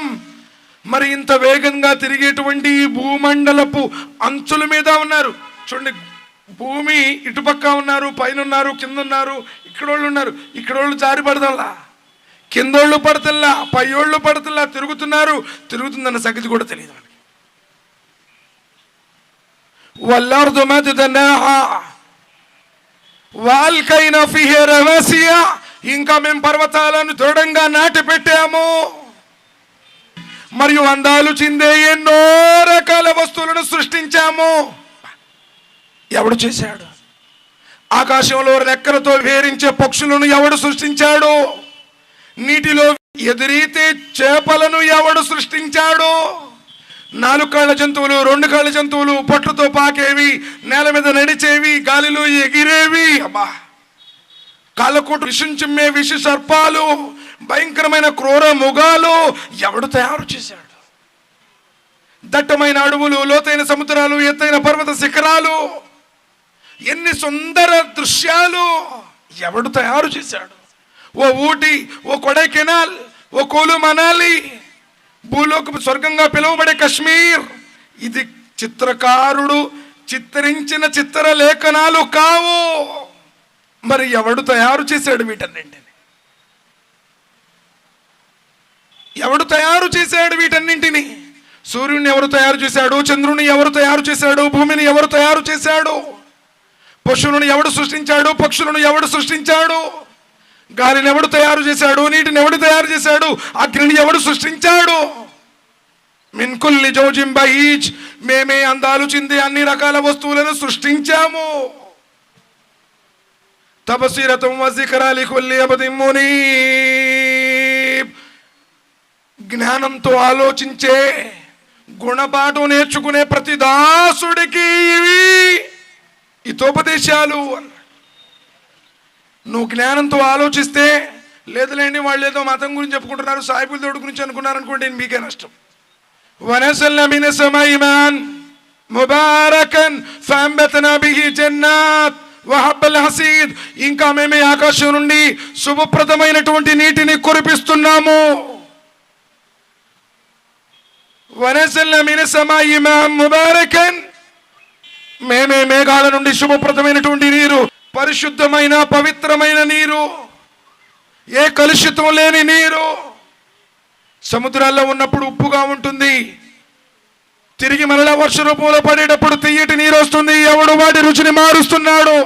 మరి ఇంత వేగంగా తిరిగేటువంటి భూమండలపు అంచుల మీద ఉన్నారు. చూడండి, భూమి ఇటుపక్క ఉన్నారు, పైన ఉన్నారు, కింద ఉన్నారు, ఇక్కడోళ్ళు ఉన్నారు. ఇక్కడోళ్ళు జారి పడదల్లా, కిందోళ్ళు పడతల్లా, పైయోళ్ళు పడతల్లా, తిరుగుతుందన్న సంగతి కూడా తెలియదు మనకి. వల్లార్దు మదదనాహా వాల్కైనా ఫీహా రవాసియా, ఇంకా మేము పర్వతాలను దృఢంగా నాటి పెట్టాము. మరియు అందాలు చిందే ఎన్నో రకాల వస్తువులను సృష్టించాము. ఎవడు చేశాడు? ఆకాశంలో రెక్కలతో వేరించే పక్షులను ఎవడు సృష్టించాడు? నీటిలో ఎదురీతే చేపలను ఎవడు సృష్టించాడు? 4 కాళ్ళ జంతువులు, 2 కాళ్ళ జంతువులు, పొట్లతో పాకేవి, నేల మీద నడిచేవి, గాలిలో ఎగిరేవి, అబ్బా కాళ్ళకోటు విషం చిమ్మే విష సర్పాలు, భయంకరమైన క్రూర మృగాలు ఎవడు తయారు చేశాడు? దట్టమైన అడవులు, లోతైన సముద్రాలు, ఎత్తైన పర్వత శిఖరాలు, ఎన్ని సుందర దృశ్యాలు ఎవడు తయారు చేశాడు? ఓ ఊటీ, ఓ కొడైకెనాల్, ఓ కోలు మనాలి, భూలోక స్వర్గంగా పిలువబడే కశ్మీర్, ఇది చిత్రకారుడు చిత్రించిన చిత్రలేఖనాలు కావు. మరి ఎవడు తయారు చేశాడు వీటన్నింటిని? ఎవడు తయారు చేశాడు వీటన్నింటిని? సూర్యుని ఎవరు తయారు చేశాడు? చంద్రుని ఎవరు తయారు చేశాడు? భూమిని ఎవరు తయారు చేశాడు? పశువులను ఎవడు సృష్టించాడు? పక్షులను ఎవడు సృష్టించాడు? గాలిని ఎవడు తయారు చేశాడు? నీటిని ఎవడు తయారు చేశాడు? అగ్నిని ఎవడు సృష్టించాడు? మిన్ కుల్లి జౌజిన్ బహీజ్, మేమే అందాలు చిందే అన్ని రకాల వస్తువులను సృష్టించాము. తబసీరతుం వజిక్రా లికుల్లి అబ్దిన్ మునీబ్, జ్ఞానంతో ఆలోచించే, గుణపాఠం నేర్చుకునే ప్రతి దాసుడికి ఇవి హితోపదేశాలు. నువ్వు జ్ఞానంతో ఆలోచిస్తే, లేదులేండి వాళ్ళు ఏదో మతం గురించి చెప్పుకుంటున్నారు, సాయిబుల్ దేవుడి గురించి అనుకున్నారనుకోండి, మీకే నష్టం. వనజల్నా మినస్ సమాయి మాన్ ముబారకన్ ఫఅంబత్నా బిహి జన్నాత్ వహబ్బల్ హసీద్, ఇంకా మేమే ఆకాశం నుండి శుభప్రదమైనటువంటి నీటిని కురిపిస్తున్నాము. వనజల్నా మినస్ సమాయి మాన్ ముబారకన్, మేమే మేఘాల నుండి శుభప్రదమైనటువంటి నీరు, పరిశుద్ధమైన పవిత్రమైన నీరు, ఏ కలుషితం లేని నీరు. సముద్రాల్లో ఉన్నప్పుడు ఉప్పుగా ఉంటుంది, తిరిగి మరలా వర్ష రూపంలో పడేటప్పుడు తియ్యటి నీరు వస్తుంది. ఎవడు వాటి రుచిని మారుస్తున్నాడు?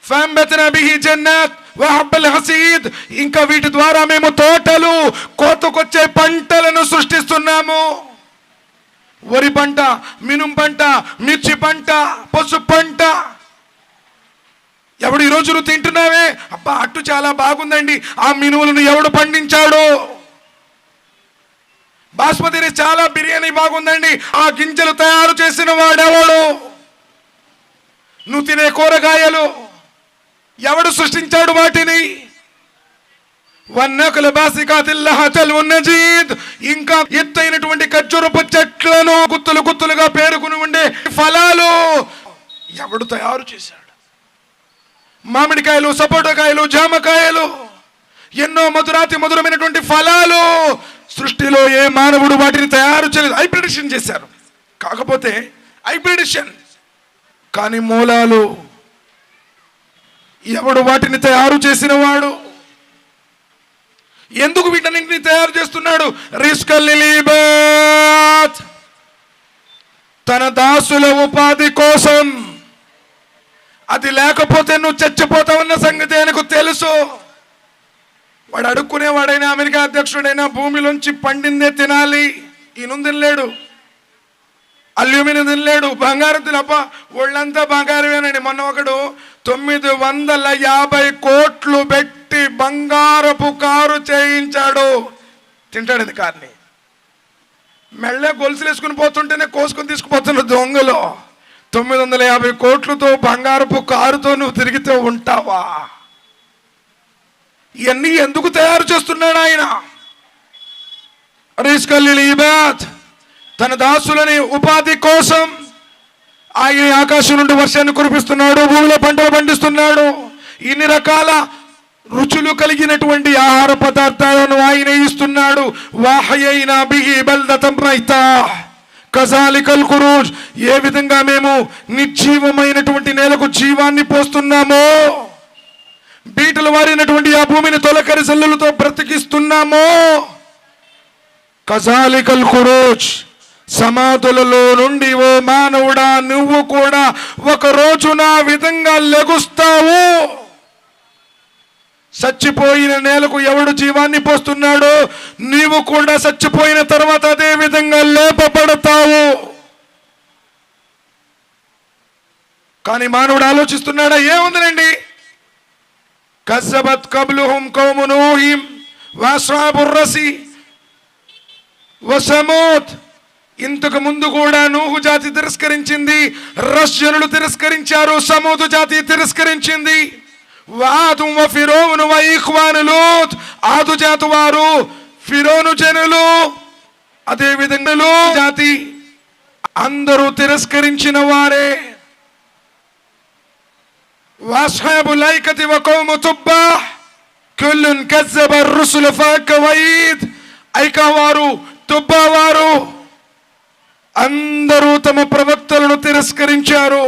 ఫఅంబత్నా బిహి జన్నాత్ వహబ్బల్ హసీద్, ఇంకా వీటి ద్వారా మేము తోటలు, కోతకొచ్చే పంటలను సృష్టిస్తున్నాము. వరి పంట, మినుం పంట, మిర్చి పంట, పసుపు పంట. ఎవడు ఈరోజు నువ్వు తింటున్నావే, అబ్బా అట్టు చాలా బాగుందండి, ఆ మినువులను ఎవడు పండించాడు? బాస్మతి రైస్ చాలా బిర్యానీ బాగుందండి, ఆ గింజలు తయారు చేసిన వాడెవడు? నువ్వు తినే కూరగాయలు ఎవడు సృష్టించాడు వాటిని? వన్నకుల బాసికాతిల్ లహజల్ ఉన్నజీద్, ఇంకా ఎత్తైనటువంటి ఖర్జూరపు చెట్లను గుత్తులు గుత్తులుగా పేరుకుని ఉండే ఫలాలు ఎవడు తయారు చేశాడు? మామిడికాయలు, సపోటాకాయలు, జామకాయలు, ఎన్నో మధురాతి మధురమైనటువంటి ఫలాలు సృష్టిలో ఏ మానవుడు వాటిని తయారు చేయలేదు. హైబ్రిడేషన్ చేశారు, కాకపోతే హైబ్రిడేషన్, కానీ మూలాలు ఎవడు వాటిని తయారు చేసిన వాడు? ఎందుకు వీటన్నింటినీ తయారు చేస్తున్నాడు? రిస్కల్ లిబాత్, తన దాసుల ఉపాధి కోసం. అది లేకపోతే నువ్వు చచ్చిపోతావన్న సంగతి ఆయనకు తెలుసు. వాడు అడుక్కునేవాడైనా, అమెరికా అధ్యక్షుడైనా భూమిలోంచి పండిందే తినాలి. ఈయన తినలేడు, అల్యూమినియం తినలేడు, బంగారం తినప్ప, ఒళ్ళంతా బంగారమేనండి. మొన్న ఒకడు 950 కోట్లు పెట్టి బంగారపు కారు చేయించాడు. తింటాడు అది కార్ని. మెళ్ళ గొలుసులు వేసుకుని పోతుంటేనే కోసుకుని తీసుకుపోతున్న దొంగలు. 950 కోట్లతో బంగారపు కారుతో నువ్వు తిరిగితే ఉంటావా? ఇవన్నీ ఎందుకు తయారు చేస్తున్నాడు ఆయన? రిస్కల్ లిబాత్, తన దాసులని ఉపాధి కోసం ఆయన ఆకాశం నుండి వర్షాన్ని కురిపిస్తున్నాడు, భూమిలో పంటలు పండిస్తున్నాడు. ఇన్ని రకాల రుచులు కలిగినటువంటి ఆహార పదార్థాలను ఆయన ఇస్తున్నాడు. వాహయైనా బిహి బల్దతం మైతా కజాలికల్ ఖురూజ్, ఏ విధంగా మేము నిర్జీవమైనటువంటి నేలకు జీవాన్ని పోస్తున్నామో, బీటలు వారినటువంటి ఆ భూమిని తొలకరి సల్లులతో బ్రతికిస్తున్నామో, కజాలికల్ ఖురూజ్, సమాధులలో నుండి ఓ మానవుడా నువ్వు కూడా ఒక రోజున విధంగా లెగుస్తావు. చచ్చిపోయిన నేలకు ఎవడు జీవాన్ని పోస్తున్నాడో నీవు కూడా చచ్చిపోయిన తర్వాత అదే విధంగా లేపబడతావు. కానీ మానవుడు ఆలోచిస్తున్నాడా? ఏముందండి, కస్సబత్ కబ్లుహుం కౌము నూహిం వఅస్హాబుర్ రసి, వసమూద్, ఇంతకు ముందు కూడా నూహు జాతి తిరస్కరించింది, రష్ జనులు తిరస్కరించారు, సమూదు జాతి తిరస్కరించింది. వాదు వ ఫిరౌను వ ఇఖ్వాను లూత్, ఆదు జాతి వారు, ఫిరౌను జనులు, అదే విధంగా జాతి అందరూ తిరస్కరించిన వారే. వాస్హాబుల్ ఐకతి వ కౌము తుబ్బా కుల్లున్ కజ్జబ రుసుల ఫకవైద్, ఐకా వారు, తుబ్బా వారు అందరూ తమ ప్రవక్తలను తిరస్కరించారు.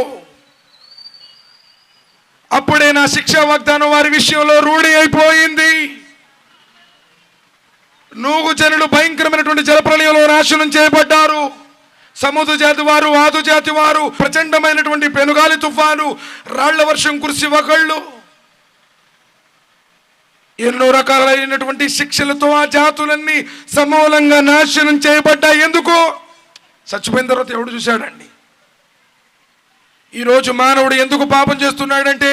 అప్పుడే నా శిక్షా వాగ్దానం వారి విషయంలో రూఢి అయిపోయింది. నూహు జనులు భయంకరమైనటువంటి జలప్రలయంలో నాశనం చేయబడ్డారు. సమూదు జాతి వారు, ఆదు జాతి వారు ప్రచండమైనటువంటి పెనుగాలి తుఫాను, రాళ్ల వర్షం కురిసి ఒకళ్ళు ఎన్నో రకాలైనటువంటి శిక్షలతో ఆ జాతులన్నీ సమూలంగా నాశనం చేయబడ్డాయి. ఎందుకు? చచ్చిపోయిన తర్వాత ఎవడు చూశాడండి? ఈరోజు మానవుడు ఎందుకు పాపం చేస్తున్నాడంటే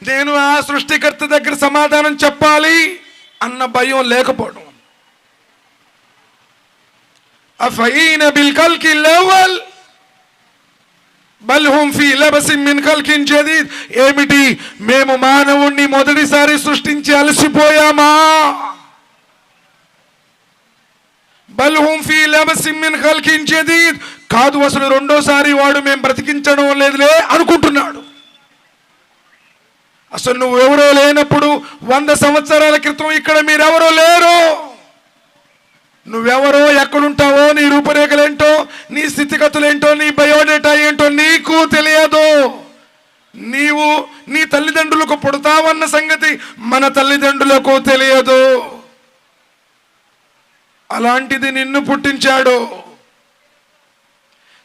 నేను ఆ సృష్టికర్త దగ్గర సమాధానం చెప్పాలి అన్న భయం లేకపోవడం. అఫైన బిల్ ఖల్కిల్ అవల్ బల్ హుమ్ ఫీ లబసిన్ మిన్ ఖల్కిన్ జదీద్, ఏమిటి మేము మానవుణ్ణి మొదటిసారి సృష్టించి అలసిపోయామా? బల్ హుమ్ ఫీ లబసిన్ మిన్ ఖల్కిన్ జదీద్, కాదు అసలు రెండోసారి వాడు మేము బ్రతికించడం లేదులే అనుకుంటున్నాడు. అసలు నువ్వెవరో లేనప్పుడు 100 సంవత్సరాల క్రితం ఇక్కడ మీరెవరో లేరు. నువ్వెవరో, ఎక్కడుంటావో, నీ రూపురేఖలేంటో, నీ స్థితిగతులేంటో, నీ బయోడేటా ఏంటో నీకు తెలియదు. నీవు నీ తల్లిదండ్రులకు పుడతావన్న సంగతి మన తల్లిదండ్రులకు తెలియదు. అలాంటిది నిన్ను పుట్టించాడు,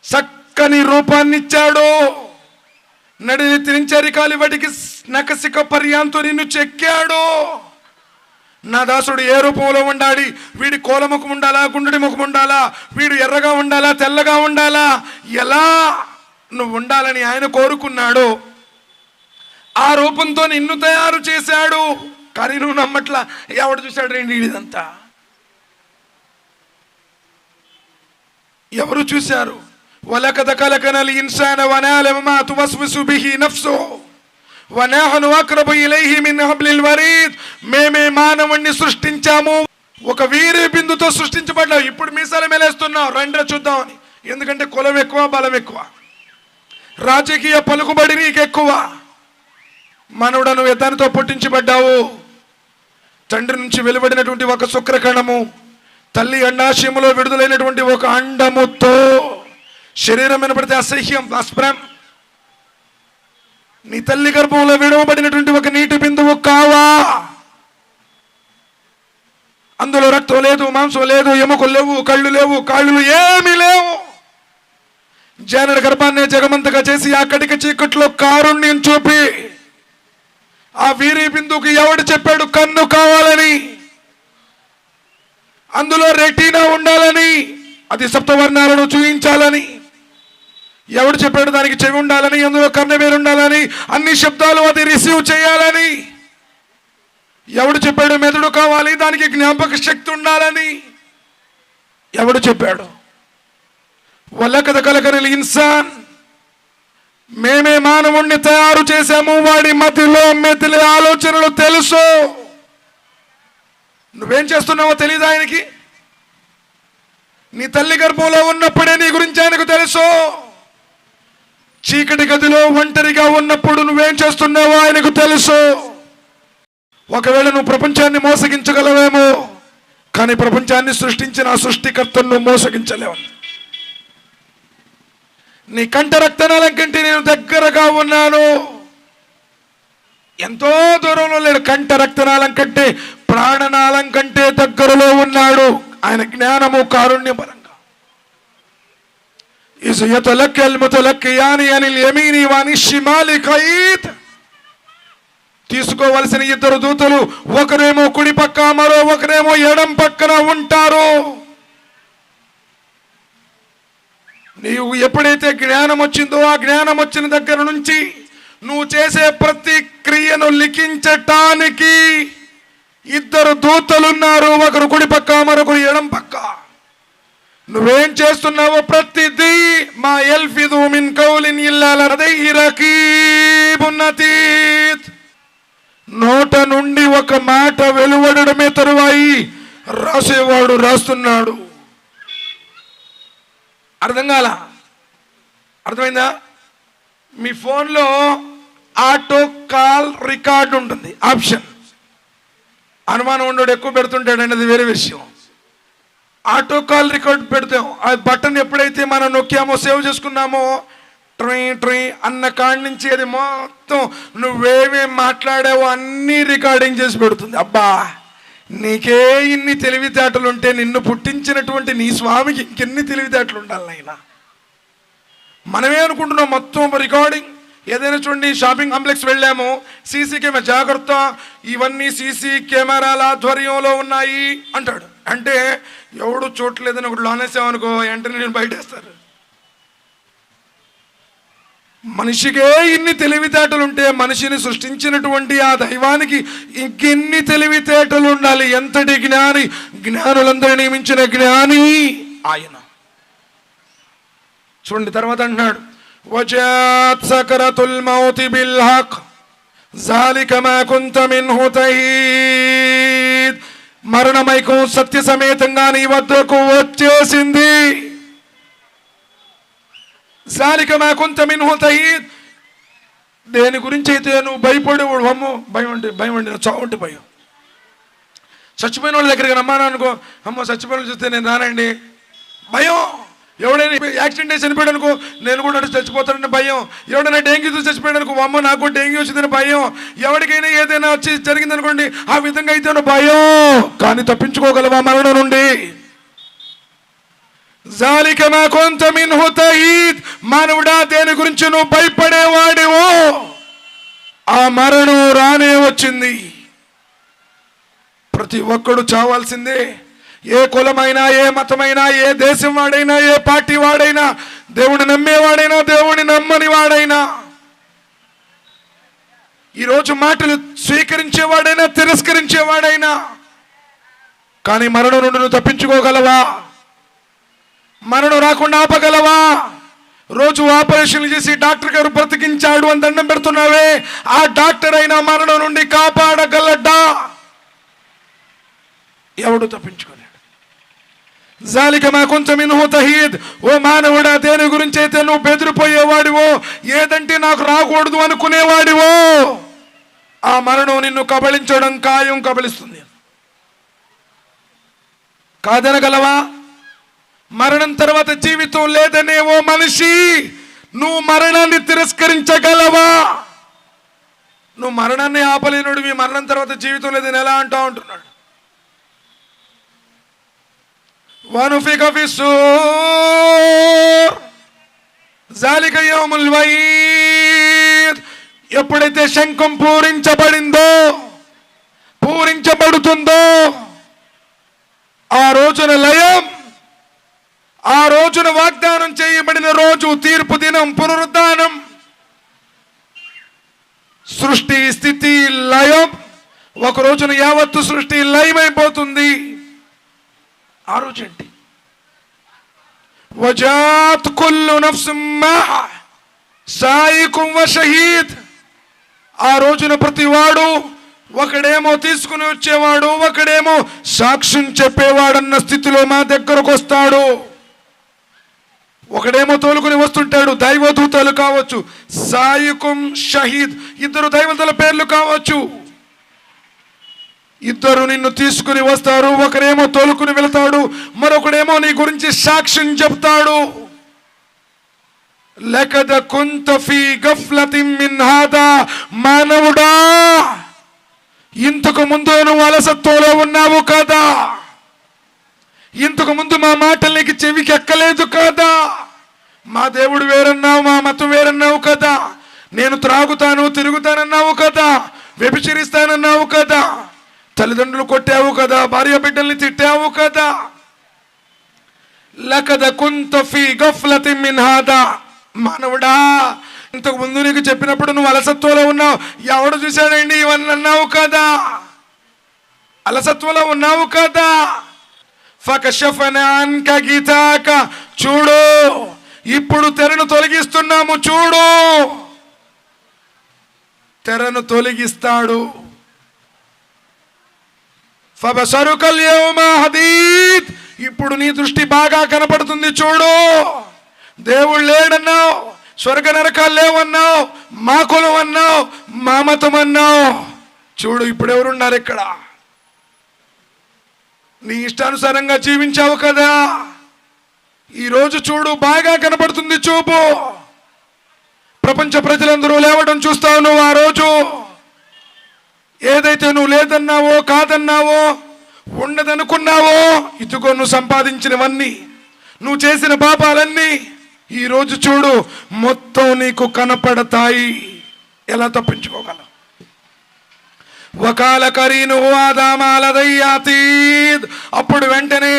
చక్కని రూపాన్నిచ్చాడు, నడినెత్తి నుంచి అరికాలి వాటికి నకసిక పర్యాంతో నిన్ను చెక్కాడు. నా దాసుడు ఏ రూపంలో ఉండాలి? వీడి కోలముఖం ఉండాలా, గుండెడి ముఖం ఉండాలా, వీడు ఎర్రగా ఉండాలా, తెల్లగా ఉండాలా, ఎలా నువ్వు ఉండాలని ఆయన కోరుకున్నాడు. ఆ రూపంతో నిన్ను తయారు చేశాడు. కానీ నువ్వు నమ్మట్లా. ఎవడు చూశాడు రండి ఇదంతా? ఎవరు చూశారు? వలకద కలకనల్ ఇన్సాన వనఅలమ మా తువస్విసు బిహి నఫ్సు వనహను అక్రబు ఇలైహి మిన్ హబ్లిల్ వరీద్, మేమే మానవుణ్ణి సృష్టించాము, ఒక వీరి బిందుతో సృష్టించబడ్డావు. ఇప్పుడు మీసాల మేలేస్తున్నావు, రండి చూద్దామని. ఎందుకంటే కులం ఎక్కువ, బలం ఎక్కువ, రాజకీయ పలుకుబడి నీకు ఎక్కువ. మనవుడను దానితో పుట్టించబడ్డావు. తండ్రి నుంచి వెలువడినటువంటి ఒక శుక్రకణము, తల్లి అండాశయములో విడుదలైనటువంటి ఒక అండముతో శరీరం వినపడితే అసహ్యం, అస్ప్రం. నీ తల్లి గర్భంలో విడవబడినటువంటి ఒక నీటి బిందువు కావా? అందులో రక్తం లేదు, మాంసం లేదు, ఎముకలు లేవు, కళ్ళు లేవు, కాళ్ళు ఏమీ లేవు. జనన గర్భాన్ని జగమంతగా చేసి ఆ కటిక చీకట్లో కారుణ్యం చూపి ఆ వీరి బిందువుకి ఎవడు చెప్పాడు కన్ను కావాలని? అందులో రెటీనా ఉండాలని, అది సప్తవర్ణాలను చూయించాలని. ఎవడు చెప్పాడు దానికి చెవి ఉండాలని, అందులో కర్ణవేరు ఉండాలని, అన్ని శబ్దాలు అది రిసీవ్ చేయాలని? ఎవడు చెప్పాడు మెదడు కావాలి, దానికి జ్ఞాపక శక్తి ఉండాలని? ఎవడు చెప్పాడు? వలకద కలకనల్ ఇన్సాన్, మేమే మానవుణ్ణి తయారు చేశాము, వాడి మతిలో మెదిలే ఆలోచనలు తెలుసు. నువ్వేం చేస్తున్నావో తెలియదు ఆయనకి. నీ తల్లి గర్భంలో ఉన్నప్పుడే నీ గురించి ఆయనకు తెలుసు. చీకటి గదిలో ఒంటరిగా ఉన్నప్పుడు నువ్వేం చేస్తున్నావో ఆయనకు తెలుసు. ఒకవేళ నువ్వు ప్రపంచాన్ని మోసగించగలవేమో, కానీ ప్రపంచాన్ని సృష్టించిన ఆ సృష్టికర్తను నువ్వు మోసగించలేవు. నీ కంట రక్తనాళం కంటే నేను దగ్గరగా ఉన్నాను. ఎంతో దూరంలో లేడు, కంట రక్తనాళం కంటే, ప్రాణనాళం కంటే దగ్గరలో ఉన్నాడు. ఆయన జ్ఞానము కారుణ్య పరంగా. ఇస్ యతలక్కల్ ముతలక్కియాని అనిల్ యమీని వాని షిమాలి ఖైద్, తీసుకోవలసిన ఇద్దరు దూతలు ఒకరేమో కుడి పక్క, మరో ఒకరేమో ఎడం పక్కన ఉంటారు. నీవు ఎప్పుడైతే జ్ఞానం వచ్చిందో ఆ జ్ఞానం వచ్చిన దగ్గర నుంచి నువ్వు చేసే ప్రతి క్రియను లిఖించటానికి ఇద్దరు దూతలున్నారు, ఒకరు కుడి పక్క, మరొకరు ఎడం పక్క. మాట్లాడుతున్నావో ప్రతిదీ మా యల్ఫిదు మిన్ కౌలిన్ ఇల్లా లదైహి రకీబున్ అతీద్, నోట నుండి ఒక మాట వెలువడమే తరువాయి రాసేవాడు రాస్తున్నాడు. అర్థం కాలా? అర్థమైందా? మీ ఫోన్లో ఆటో కాల్ రికార్డ్ ఉంటుంది ఆప్షన్. అనుమానం ఉండడు ఎక్కువ పెడుతుంటాడు అనేది వేరే విషయం. ఆటో కాల్ రికార్డ్ పెడతాం. ఆ బటన్ ఎప్పుడైతే మనం నొక్కామో, సేవ్ చేసుకున్నామో, ట్రీ ట్రీ అన్న కాడి నుంచి అది మొత్తం నువ్వేమేం మాట్లాడావో అన్నీ రికార్డింగ్ చేసి పెడుతుంది. అబ్బా, నీకే ఇన్ని తెలివితేటలు ఉంటే నిన్ను పుట్టించినటువంటి నీ స్వామికి ఇంకెన్ని తెలివితేటలు ఉండాలి నాయనా. మనమే అనుకుంటున్నాం మొత్తం రికార్డింగ్. ఏదైనా చూడండి, షాపింగ్ కాంప్లెక్స్ వెళ్ళాము, సీసీ కెమెరా, జాగ్రత్త ఇవన్నీ సీసీ కెమెరాల ఆధ్వర్యంలో ఉన్నాయి అంటాడు. అంటే ఎవడు చూడలేదని ఒకటి లోనేసామనుకో, వెంటనే నేను బయటేస్తారు. మనిషికే ఇన్ని తెలివితేటలు ఉంటే మనిషిని సృష్టించినటువంటి ఆ దైవానికి ఇంకెన్ని తెలివితేటలు ఉండాలి. ఎంతటి జ్ఞాని, జ్ఞానులందరూ నియమించిన జ్ఞాని ఆయన. చూడండి తర్వాత అంటున్నాడు, వజాత్ సకరతుల్ మౌతి బిల్ హక్ జాలిక మా కుంత మిన్హు తహీద్, మరణమైకం సత్య సమేతంగా నీ వద్దకు వచ్చేసింది. జాలిక మా కుంత మిన్హు తహీద్, దేని గురించి అయితే నువ్వు భయపడేవాడు, అమ్మో భయం అంటే భయం అండి, చావు అంటే భయం. చచ్చిపోయిన వాళ్ళ దగ్గరికి రమ్మాను అనుకో, అమ్మో చచ్చిపోయిన వాళ్ళు చూస్తే నేను రానండి భయం. ఎవడైనా యాక్సిడెంట్ చేసి చనిపోయాడు అనుకో, నేను కూడా చచ్చిపోతానని భయం. ఎవడైనా డెంగ్యూ చూసి చచ్చిపోయాడు అనుకో, అమ్మ నాకు డెంగ్యూ వచ్చిందని భయం. ఎవరికైనా ఏదైనా వచ్చి జరిగిందనుకోండి, ఆ విధంగా అయితే భయం. కానీ తప్పించుకోగలవా మరణం నుండి? జాలిక మా కుంత మిన్హు తహీద్, మానవుడా దేని గురించి నువ్వు భయపడేవాడివో ఆ మరణం రానే వచ్చింది. ప్రతి ఒక్కడు చావాల్సిందే. ఏ కులమైనా, ఏ మతమైనా, ఏ దేశం వాడైనా, ఏ పార్టీ వాడైనా, దేవుని నమ్మేవాడైనా, దేవుని నమ్మని వాడైనా, ఈరోజు మాటలు స్వీకరించేవాడైనా, తిరస్కరించేవాడైనా, కానీ మరణం నుండి నువ్వు తప్పించుకోగలవా? మరణం రాకుండా ఆపగలవా? రోజు ఆపరేషన్లు చేసి డాక్టర్ గారు బ్రతికించాడు అని దండం పెడుతున్నావే, ఆ డాక్టర్ అయినా మరణం నుండి కాపాడగలడా? ఎవడు తప్పించుకోలేడు. జాలిక మా కుంత మిన్హు తహీద్, ఓ మానవుడా దేని గురించి అయితే నువ్వు బెదిరిపోయేవాడివో, ఏదంటే నాకు రాకూడదు అనుకునేవాడివో, ఆ మరణం నిన్ను కబళించడం ఖాయం, కబళిస్తుంది. కాదనగలవా? మరణం తర్వాత జీవితం లేదనే ఓ మనిషి, నువ్వు మరణాన్ని తిరస్కరించగలవా? నువ్వు మరణాన్ని ఆపలేనుడు, మీ మరణం తర్వాత జీవితం లేదని ఎలా అంటా ఉంటున్నాడు. వనుఫిక ఫిస్సూర్ జాలిక యౌముల్ వయీద్, ఎప్పుడైతే శంఖం పూరించబడుతుందో ఆ రోజున లయం, ఆ రోజున వాగ్దానం చేయబడిన రోజు, తీర్పు దినం, పునరుద్ధానం, సృష్టి స్థితి లయం. ఒక రోజున యావత్తు సృష్టి లయమైపోతుంది. ఆ రోజు ఏంటి? వజాత్ కుల్లు నఫ్సిన్ మాహా సాయికుం వ షహీద్, ఆ రోజున ప్రతివాడు, ఒకడేమో తీసుకుని వచ్చేవాడు, ఒకడేమో సాక్ష్యం చెప్పేవాడన్న స్థితిలో మా దగ్గరకు వస్తాడు. ఒకడేమో తోలుకుని వస్తుంటాడు, దైవదూతలు కావచ్చు, సాయికుం షహీద్, ఇద్దరు దైవదూతల పేర్లు కావచ్చు. ఇద్దరు నిన్ను తీసుకుని వస్తారు, ఒకరేమో తోలుకుని వెళతాడు, మరొకడేమో నీ గురించి సాక్ష్యం చెప్తాడు. లకద కుంత ఫీ గఫ్లతిన్ మిన్ హాదా, మానవుడా ఇంతకు ముందు నువ్వు అలసత్వంలో ఉన్నావు కదా, ఇంతకు ముందు మా మాటలు నీకు చెవికి ఎక్కలేదు కదా, మా దేవుడు వేరన్నావు, మా మతం వేరన్నావు కదా, నేను త్రాగుతాను తిరుగుతానన్నావు కదా, వ్యభిచరిస్తానన్నావు కదా, తల్లిదండ్రులు కొట్టావు కదా, భార్య బిడ్డల్ని తిట్టావు కదా. లకద కుంత ఫీ గఫ్లతిన్ మిన్ హాదా, మానవుడా ఇంతకు ముందు నీకు చెప్పినప్పుడు నువ్వు అలసత్వంలో ఉన్నావు, ఎవడు చూశాడండి ఇవన్నీ అన్నావు కదా, అలసత్వంలో ఉన్నావు కదా. కషఫనా అన్క గితాక, చూడు ఇప్పుడు తెరను తొలగిస్తున్నాము, చూడు తెరను తొలగిస్తాడు. ఫబసరుకల్ యౌమ హదీద్, ఇప్పుడు నీ దృష్టి బాగా కనపడుతుంది, చూడు. దేవుడు లేడన్నావు, స్వర్గ నరకాలు లేవన్నావు, మా కులం అన్నావు, మా మతం అన్నావు, చూడు ఇప్పుడు ఎవరున్నారు ఇక్కడ. నీ ఇష్టానుసారంగా జీవించావు కదా, ఈరోజు చూడు బాగా కనపడుతుంది చూపు. ప్రపంచ ప్రజలందరూ లేవడం చూస్తావు నువ్వు. ఆ రోజు ఏదైతే నువ్వు లేదన్నావో, కాదన్నావో, ఉండదనుకున్నావో, ఇదిగో నువ్వు సంపాదించినవన్నీ, నువ్వు చేసిన పాపాలన్నీ ఈరోజు చూడు మొత్తం నీకు కనపడతాయి. ఎలా తప్పించుకోగలవు? వకాల కరీను ఆదామాలదయ్యాతీద్, అప్పుడు వెంటనే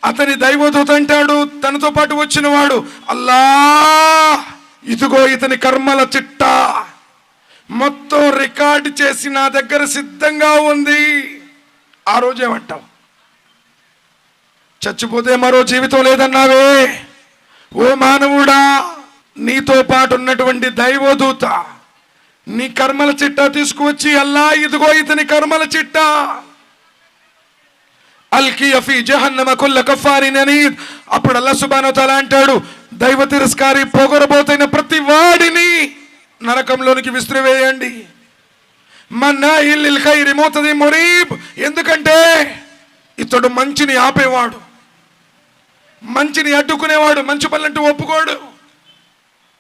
అతని దైవదూత అంటాడు, తనతో పాటు వచ్చిన వాడు, అల్లా ఇదిగో ఇతని కర్మల చిట్టా మొత్తం రికార్డు చేసి నా దగ్గర సిద్ధంగా ఉంది. ఆ రోజు ఏమంటావు? చచ్చిపోతే మరో జీవితం లేదన్నావే. ఓ మానవుడా, నీతో పాటు ఉన్నటువంటి దైవదూత నీ కర్మల చిట్టా తీసుకువచ్చి, అల్లా ఇదిగో ఇతని కర్మల చిట్టా, అల్కియ ఫీ జహన్నమ కుల్ల కఫారిన్ అనీద్. అప్పుడు అల్లాహ్ సుబ్హానహు వ తఆలా అంటాడు, దైవ తిరస్కారి పొగరబోతైన ప్రతి వాడిని నరకంలోనికి విసిరివేయండి. మన్నాయిల్ లిల్ ఖైరి ముతది మురీబ్, ఎందుకంటే ఇతడు మంచిని ఆపేవాడు, మంచిని అడ్డుకునేవాడు, మంచి పనులంటూ ఒప్పుకోడు.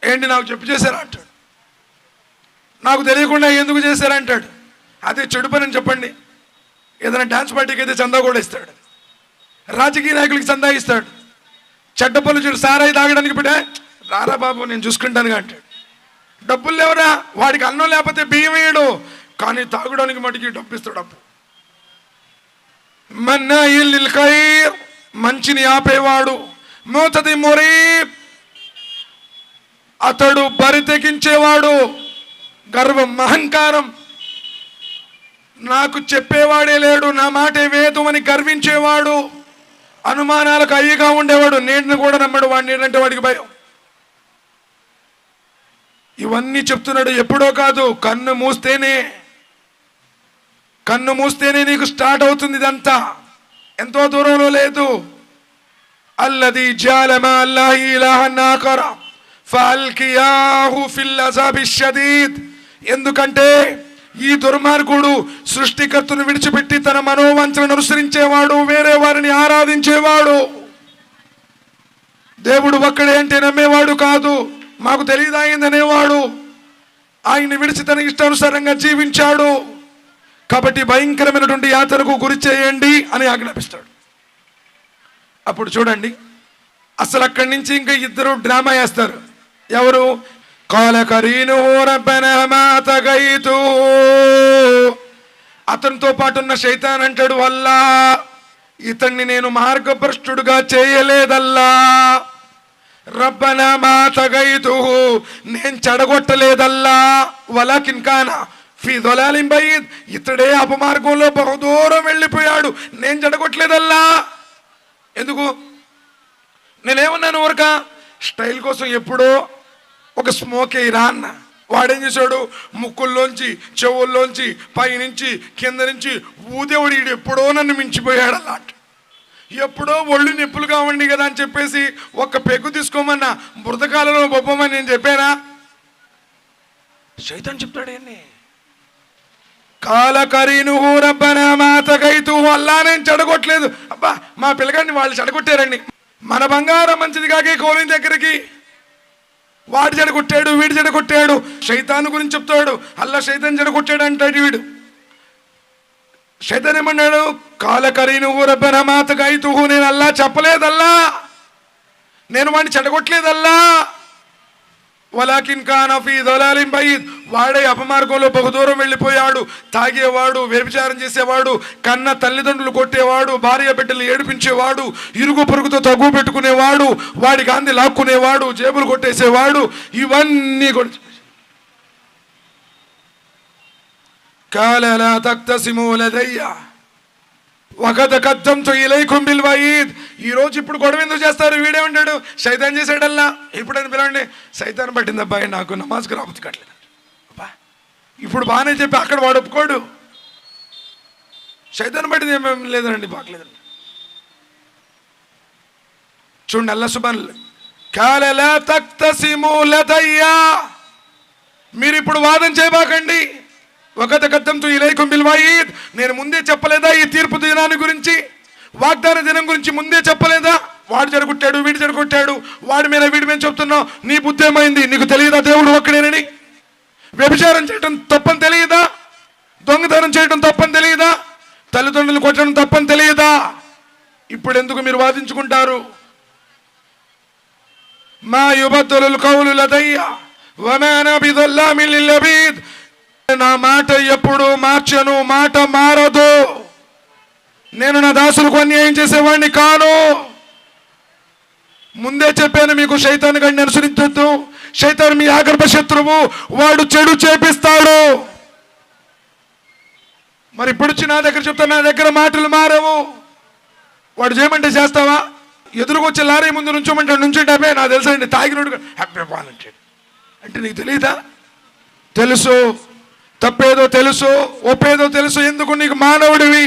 ఏంటి నాకు చెప్పు చేశారా అంటాడు, నాకు తెలియకుండా ఎందుకు చేశారా అంటాడు. అదే చెడు పని అని చెప్పండి. ఏదైనా డ్యాన్స్ పార్టీకి అయితే చందా కూడా ఇస్తాడు, రాజకీయ నాయకులకి చందా ఇస్తాడు. చెడ్డ పనులు చూడు, సారాయి తాగడానికి బిడ్డ రారా బాబు నేను చూసుకుంటానుగా అంటాడు. డబ్బులు లేవరా, వాడికి అన్నం లేకపోతే బియ్యం వేయడు, కానీ తాగడానికి మటుకి డబ్బు ఇస్తాడు. అప్పు మన్నాయిల్ లిల్ ఖైర్, మంచిని ఆపేవాడు. ముతది మురీబ్, అతడు బరి తెగించేవాడు. గర్వం, అహంకారం, నాకు చెప్పేవాడే లేడు, నా మాటే వేదం అని గర్వించేవాడు. అనుమానాలకు అయ్యిగా ఉండేవాడు, నీటిని కూడా నమ్మడు, వాడి నీడంటే వాడికి భయం. ఇవన్నీ చెప్తున్నాడు. ఎప్పుడో కాదు, కన్ను మూస్తేనే నీకు స్టార్ట్ అవుతుంది ఇదంతా, ఎంతో దూరంలో లేదు. అల్లదీ జఅల మా అల్లాహి ఇలాహన్ ఆఖర ఫఅల్కియాహు ఫిల్ అజాబి షదీద్. ఎందుకంటే ఈ దుర్మార్గుడు సృష్టికర్తను విడిచిపెట్టి తన మనోవంచలను అనుసరించేవాడు, వేరే వారిని ఆరాధించేవాడు. దేవుడు ఒక్కడే అంటే నమ్మేవాడు కాదు, మాకు తెలియదాయిందనేవాడు. ఆయన్ని విడిచి తన ఇష్టానుసారంగా జీవించాడు. కాబట్టి భయంకరమైనటువంటి యాతనకు గురి చేయండి అని ఆజ్ఞాపిస్తాడు. అప్పుడు చూడండి, అసలు అక్కడి నుంచి ఇంకా ఇద్దరు డ్రామా వేస్తారు. ఎవరు? కాల కరీనుహు రబ్బనా మా తగైతు, అతనితో పాటు ఉన్న శైతాన్ అంటాడు, అల్లా ఇతన్ని నేను మార్గభ్రష్టుడుగా చేయలేదల్లా. రబ్బనా మా తగైతుహు, నేను చెడగొట్టలేదల్లా. వలాకిన్ కాన ఫీ దలాలిం బయీద్, ఇతడే అపమార్గంలో బహుదూరం వెళ్ళిపోయాడు, నేను చెడగొట్టలేదల్లా. ఎందుకు? నేనేమన్నాను? ఊరక స్టైల్ కోసం ఎప్పుడో ఒక స్మోక్ ఎయిరా అన్న. వాడేం చేశాడు? ముక్కుల్లోంచి, చెవుల్లోంచి, పైనుంచి, కింద నుంచి ఊదేవాడు. ఈడు ఎప్పుడో నన్ను మించిపోయాడు అలాంటి. ఎప్పుడో ఒళ్ళు నొప్పులు కావండి కదా అని చెప్పేసి ఒక్క పెగ్గు తీసుకోమన్నా, బురదకాలలో బొబ్బమని నేను చెప్పానా? శైతాన్ చెప్తాడేంటి? కాల కరీనుహు రబ్బనా మా తగైతుహు, అల్లా నేను చెడగొట్టలేదు. అబ్బా మా పిల్లగాడిని వాళ్ళు చెడగొట్టారండి, మన బంగారం మంచిది కాకే కోలిన దగ్గరికి వాడు చెడగొట్టాడు, వీడు చెడగొట్టాడు. శైతాను గురించి చెప్తాడు, అల్లా శైతాన్ చెడగొట్టాడు అంటాడు వీడు. శైతాన్ ఏమన్నాడు? కాల కరీనుహు రబ్బనా మా తగైతుహు, నేను అల్లా చెప్పలేదల్లా, నేను వాడిని చెడగొట్టలేదల్లా. వలాకిన్ కాన ఫీ దలాలిం బయీద్, వాడే అపమార్గంలో బహుదూరం వెళ్ళిపోయాడు. తాగేవాడు, వ్యభిచారం చేసేవాడు, కన్న తల్లిదండ్రులు కొట్టేవాడు, భార్య బిడ్డలు ఏడిపించేవాడు, ఇరుగు పొరుగుతో తగ్గు పెట్టుకునేవాడు, వాడి గాంధీ లాక్కునేవాడు, జేబులు కొట్టేసేవాడు. ఇవన్నీ కాల లా తక్తసిము లదయ్య వగద కద్దంతో ఇలైకుం బిల్ వయీద్. ఈరోజు ఇప్పుడు గొడవ ఎందుకు చేస్తారు? వీడేమంటాడు, సైతాన్ చేసాడల్లా. ఎప్పుడైనా పిలవండి, సైతాన్ పట్టింది అబ్బాయి, నాకు నమాజ్కి రాబుద్ది కట్టలేదు. అబ్బా, ఇప్పుడు బాగానే చెప్పి అక్కడ వాడు ఒప్పుకోడు. సైతాన్ పట్టింది ఏమేమి లేదండి, బాగలేదండి. చూడండి, అల్లా సుబ్హాన్ కాలలా తక్తసిము లదయ్యా, మీరు ఇప్పుడు వాదన చేయబాకండి. వగద కద్దంతో ఇలైకుం బిల్ వయీద్, నేను ముందే చెప్పలేదా ఈ తీర్పు దినాన్ని గురించి, వాగ్దాన దినం గురించి ముందే చెప్పలేదా? వాడు జరుగుట్టాడు, వీడు జరుగుట్టాడు, వాడి మీద వీడి మీద చెప్తున్నావు. నీ బుద్ధి ఏమైంది? నీకు తెలియదా దేవుడు ఒక్కడేనని? వ్యభిచారం చేయడం తప్పని తెలియదా? దొంగతనం చేయడం తప్పని తెలియదా? తల్లిదండ్రులు కొట్టడం తప్పని తెలియదా? ఇప్పుడు ఎందుకు మీరు వాదించుకుంటారు? మా యుబద్దులుల్ కౌలు లదయ్య వమా అనా బిదల్లామిన్ లిల్ అబీద్, నా మాట ఎప్పుడు మార్చను, మాట మారదు. నేను నా దాసులకు అన్యాయం చేసేవాడిని కాను. ముందే చెప్పాను మీకు, శైతాను గడిని అనుసరించొద్దు. శైతాను మీ ఆగర్భ శత్రువు, వాడు చెడు చేపిస్తాడు. మరి ఇప్పుడు వచ్చి నా దగ్గర చెప్తా, నా దగ్గర మాటలు మారవు. వాడు చేయమంటే చేస్తావా? ఎదురుకొచ్చే లారీ ముందు నుంచోమంటాడు, నుంచుంటే నాకు తెలుసా అండి, తాగినోడు హ్యాపీ పాలంటాడు. అంటే నీకు తెలియదా? తెలుసు, తప్పేదో తెలుసు, ఒప్పేదో తెలుసు. ఎందుకు? నీకు మానవుడివి,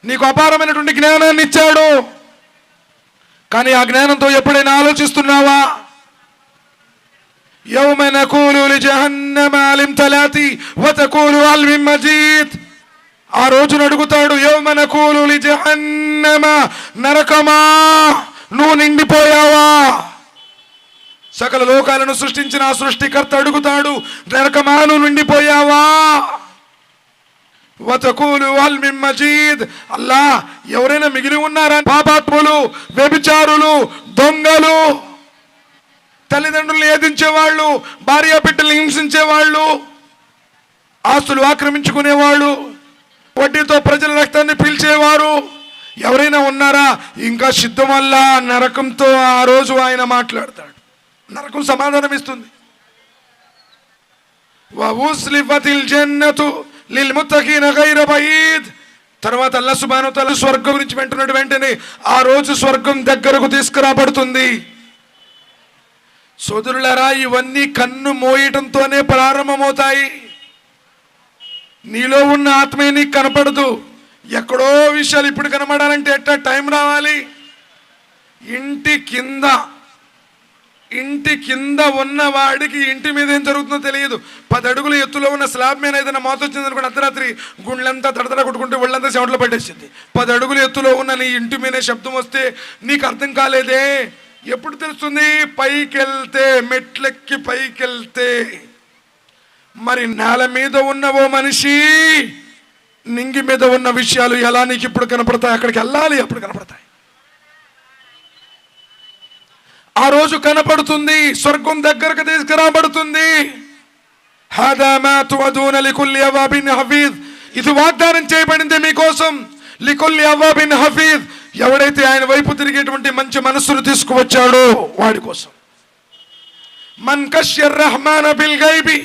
నీకు అపారమైనటువంటి జ్ఞానాన్ని ఇచ్చాడు. కానీ ఆ జ్ఞానంతో ఎప్పుడైనా ఆలోచిస్తున్నావా? యౌమ నకూలు లిజహన్నమ అలిం తలాతి వతకూలు హల్ మిన్ మజీద్. ఆ రోజున అడుగుతాడు, యౌమ నకూలు లిజహన్నమ, నరకమా నువ్వు నిండిపోయావా? సకల లోకాలను సృష్టించిన ఆ సృష్టికర్త అడుగుతాడు, నరకమా నువ్వు నిండిపోయావా? వతకూలు హల్ మిన్ మజీద్. అల్లా, ఎవరైనా మిగిలి ఉన్నారా? పాపాత్ములు, వ్యభిచారులు, దొంగలు, తల్లిదండ్రులను ఏదించేవాళ్ళు, భార్య బిడ్డలు హింసించేవాళ్ళు, ఆస్తులు ఆక్రమించుకునేవాళ్ళు, వడ్డీతో ప్రజల రక్తాన్ని పీల్చేవారు ఎవరైనా ఉన్నారా? ఇంకా సిద్ధమల్లా నరకంతో ఆ రోజు ఆయన మాట్లాడతాడు. నరకం సమాధానం ఇస్తుంది. వఉస్లిఫతిల్ జన్నతు లిల్ ముత్తఖీన గైర బయీద్. తర్వాత అల్లాహ్ సుబ్హానహు వ తఆలా స్వర్గం గురించి వింటున్నాడు. వెంటనే ఆ రోజు స్వర్గం దగ్గరకు తీసుకురాబడుతుంది. సోదరులారా, ఇవన్నీ కన్ను మోయటంతోనే ప్రారంభమవుతాయి. నీలో ఉన్న ఆత్మే నీకు కనపడదు. ఎక్కడో విషయాలు ఇప్పుడు కనబడాలంటే ఎట్టా టైం రావాలి. ఇంటి కింద ఉన్న వాడికి ఇంటి మీద ఏం జరుగుతుందో తెలియదు. 10 అడుగుల ఎత్తులో ఉన్న స్లాబ్ మీద ఏదైనా మోత వచ్చింది అనుకోండి, అర్ధరాత్రి గుండెలంతా తడతడ కొట్టుకుంటే ఒళ్ళంతా చెమటలో పట్టేసింది. 10 అడుగుల ఎత్తులో ఉన్న నీ ఇంటి మీదే శబ్దం వస్తే నీకు అర్థం కాలేదే. ఎప్పుడు తెలుస్తుంది? పైకెళ్తే, మెట్లెక్కి పైకెళ్తే. మరి నేల మీద ఉన్న ఓ మనిషి, నింగి మీద ఉన్న విషయాలు ఎలా నీకు ఇప్పుడు కనపడతాయి? అక్కడికి వెళ్ళాలి, అప్పుడు కనపడతాయి. ఆ రోజు కనపడుతుంది, స్వర్గం దగ్గరకు తీసుకురాబడుతుంది. హదా మా తుఅదూన లికుల్లి అవాబిన్ హఫీజ్. ఇది వాగ్దానం చేయబడింది మీకోసం. లికుల్లి అవాబిన్ హఫీజ్, ఎవడైతే ఆయన వైపు తిరిగేటువంటి మంచి మనస్సును తీసుకువచ్చాడో వాడి కోసం. మన్ కష్యర్ రహమాన బిల్ గైబి,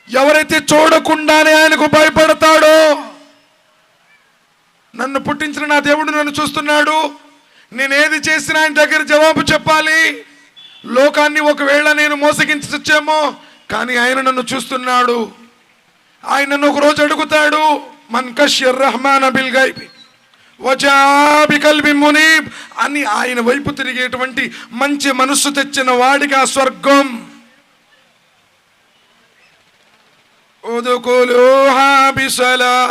ఎవరైతే చూడకుండానే ఆయనకు భయపడతాడో. నన్ను పుట్టించిన నా దేవుడు నన్ను చూస్తున్నాడు, నేనేది చేసినా ఆయన దగ్గర జవాబు చెప్పాలి. లోకాన్ని ఒకవేళ నేను మోసగించచ్చేమో, కానీ ఆయన నన్ను చూస్తున్నాడు. ఆయన నన్ను ఒక రోజు అడుగుతాడు, మన్ కష్యర్ రహమాన బిల్ గైబి వజా బికల్బి మునీబ్ అని ఆయన వైపు తిరిగేటువంటి మంచి మనస్సు తెచ్చిన వాడికి ఆ స్వర్గం. ఉదుకులూహా బిసలాం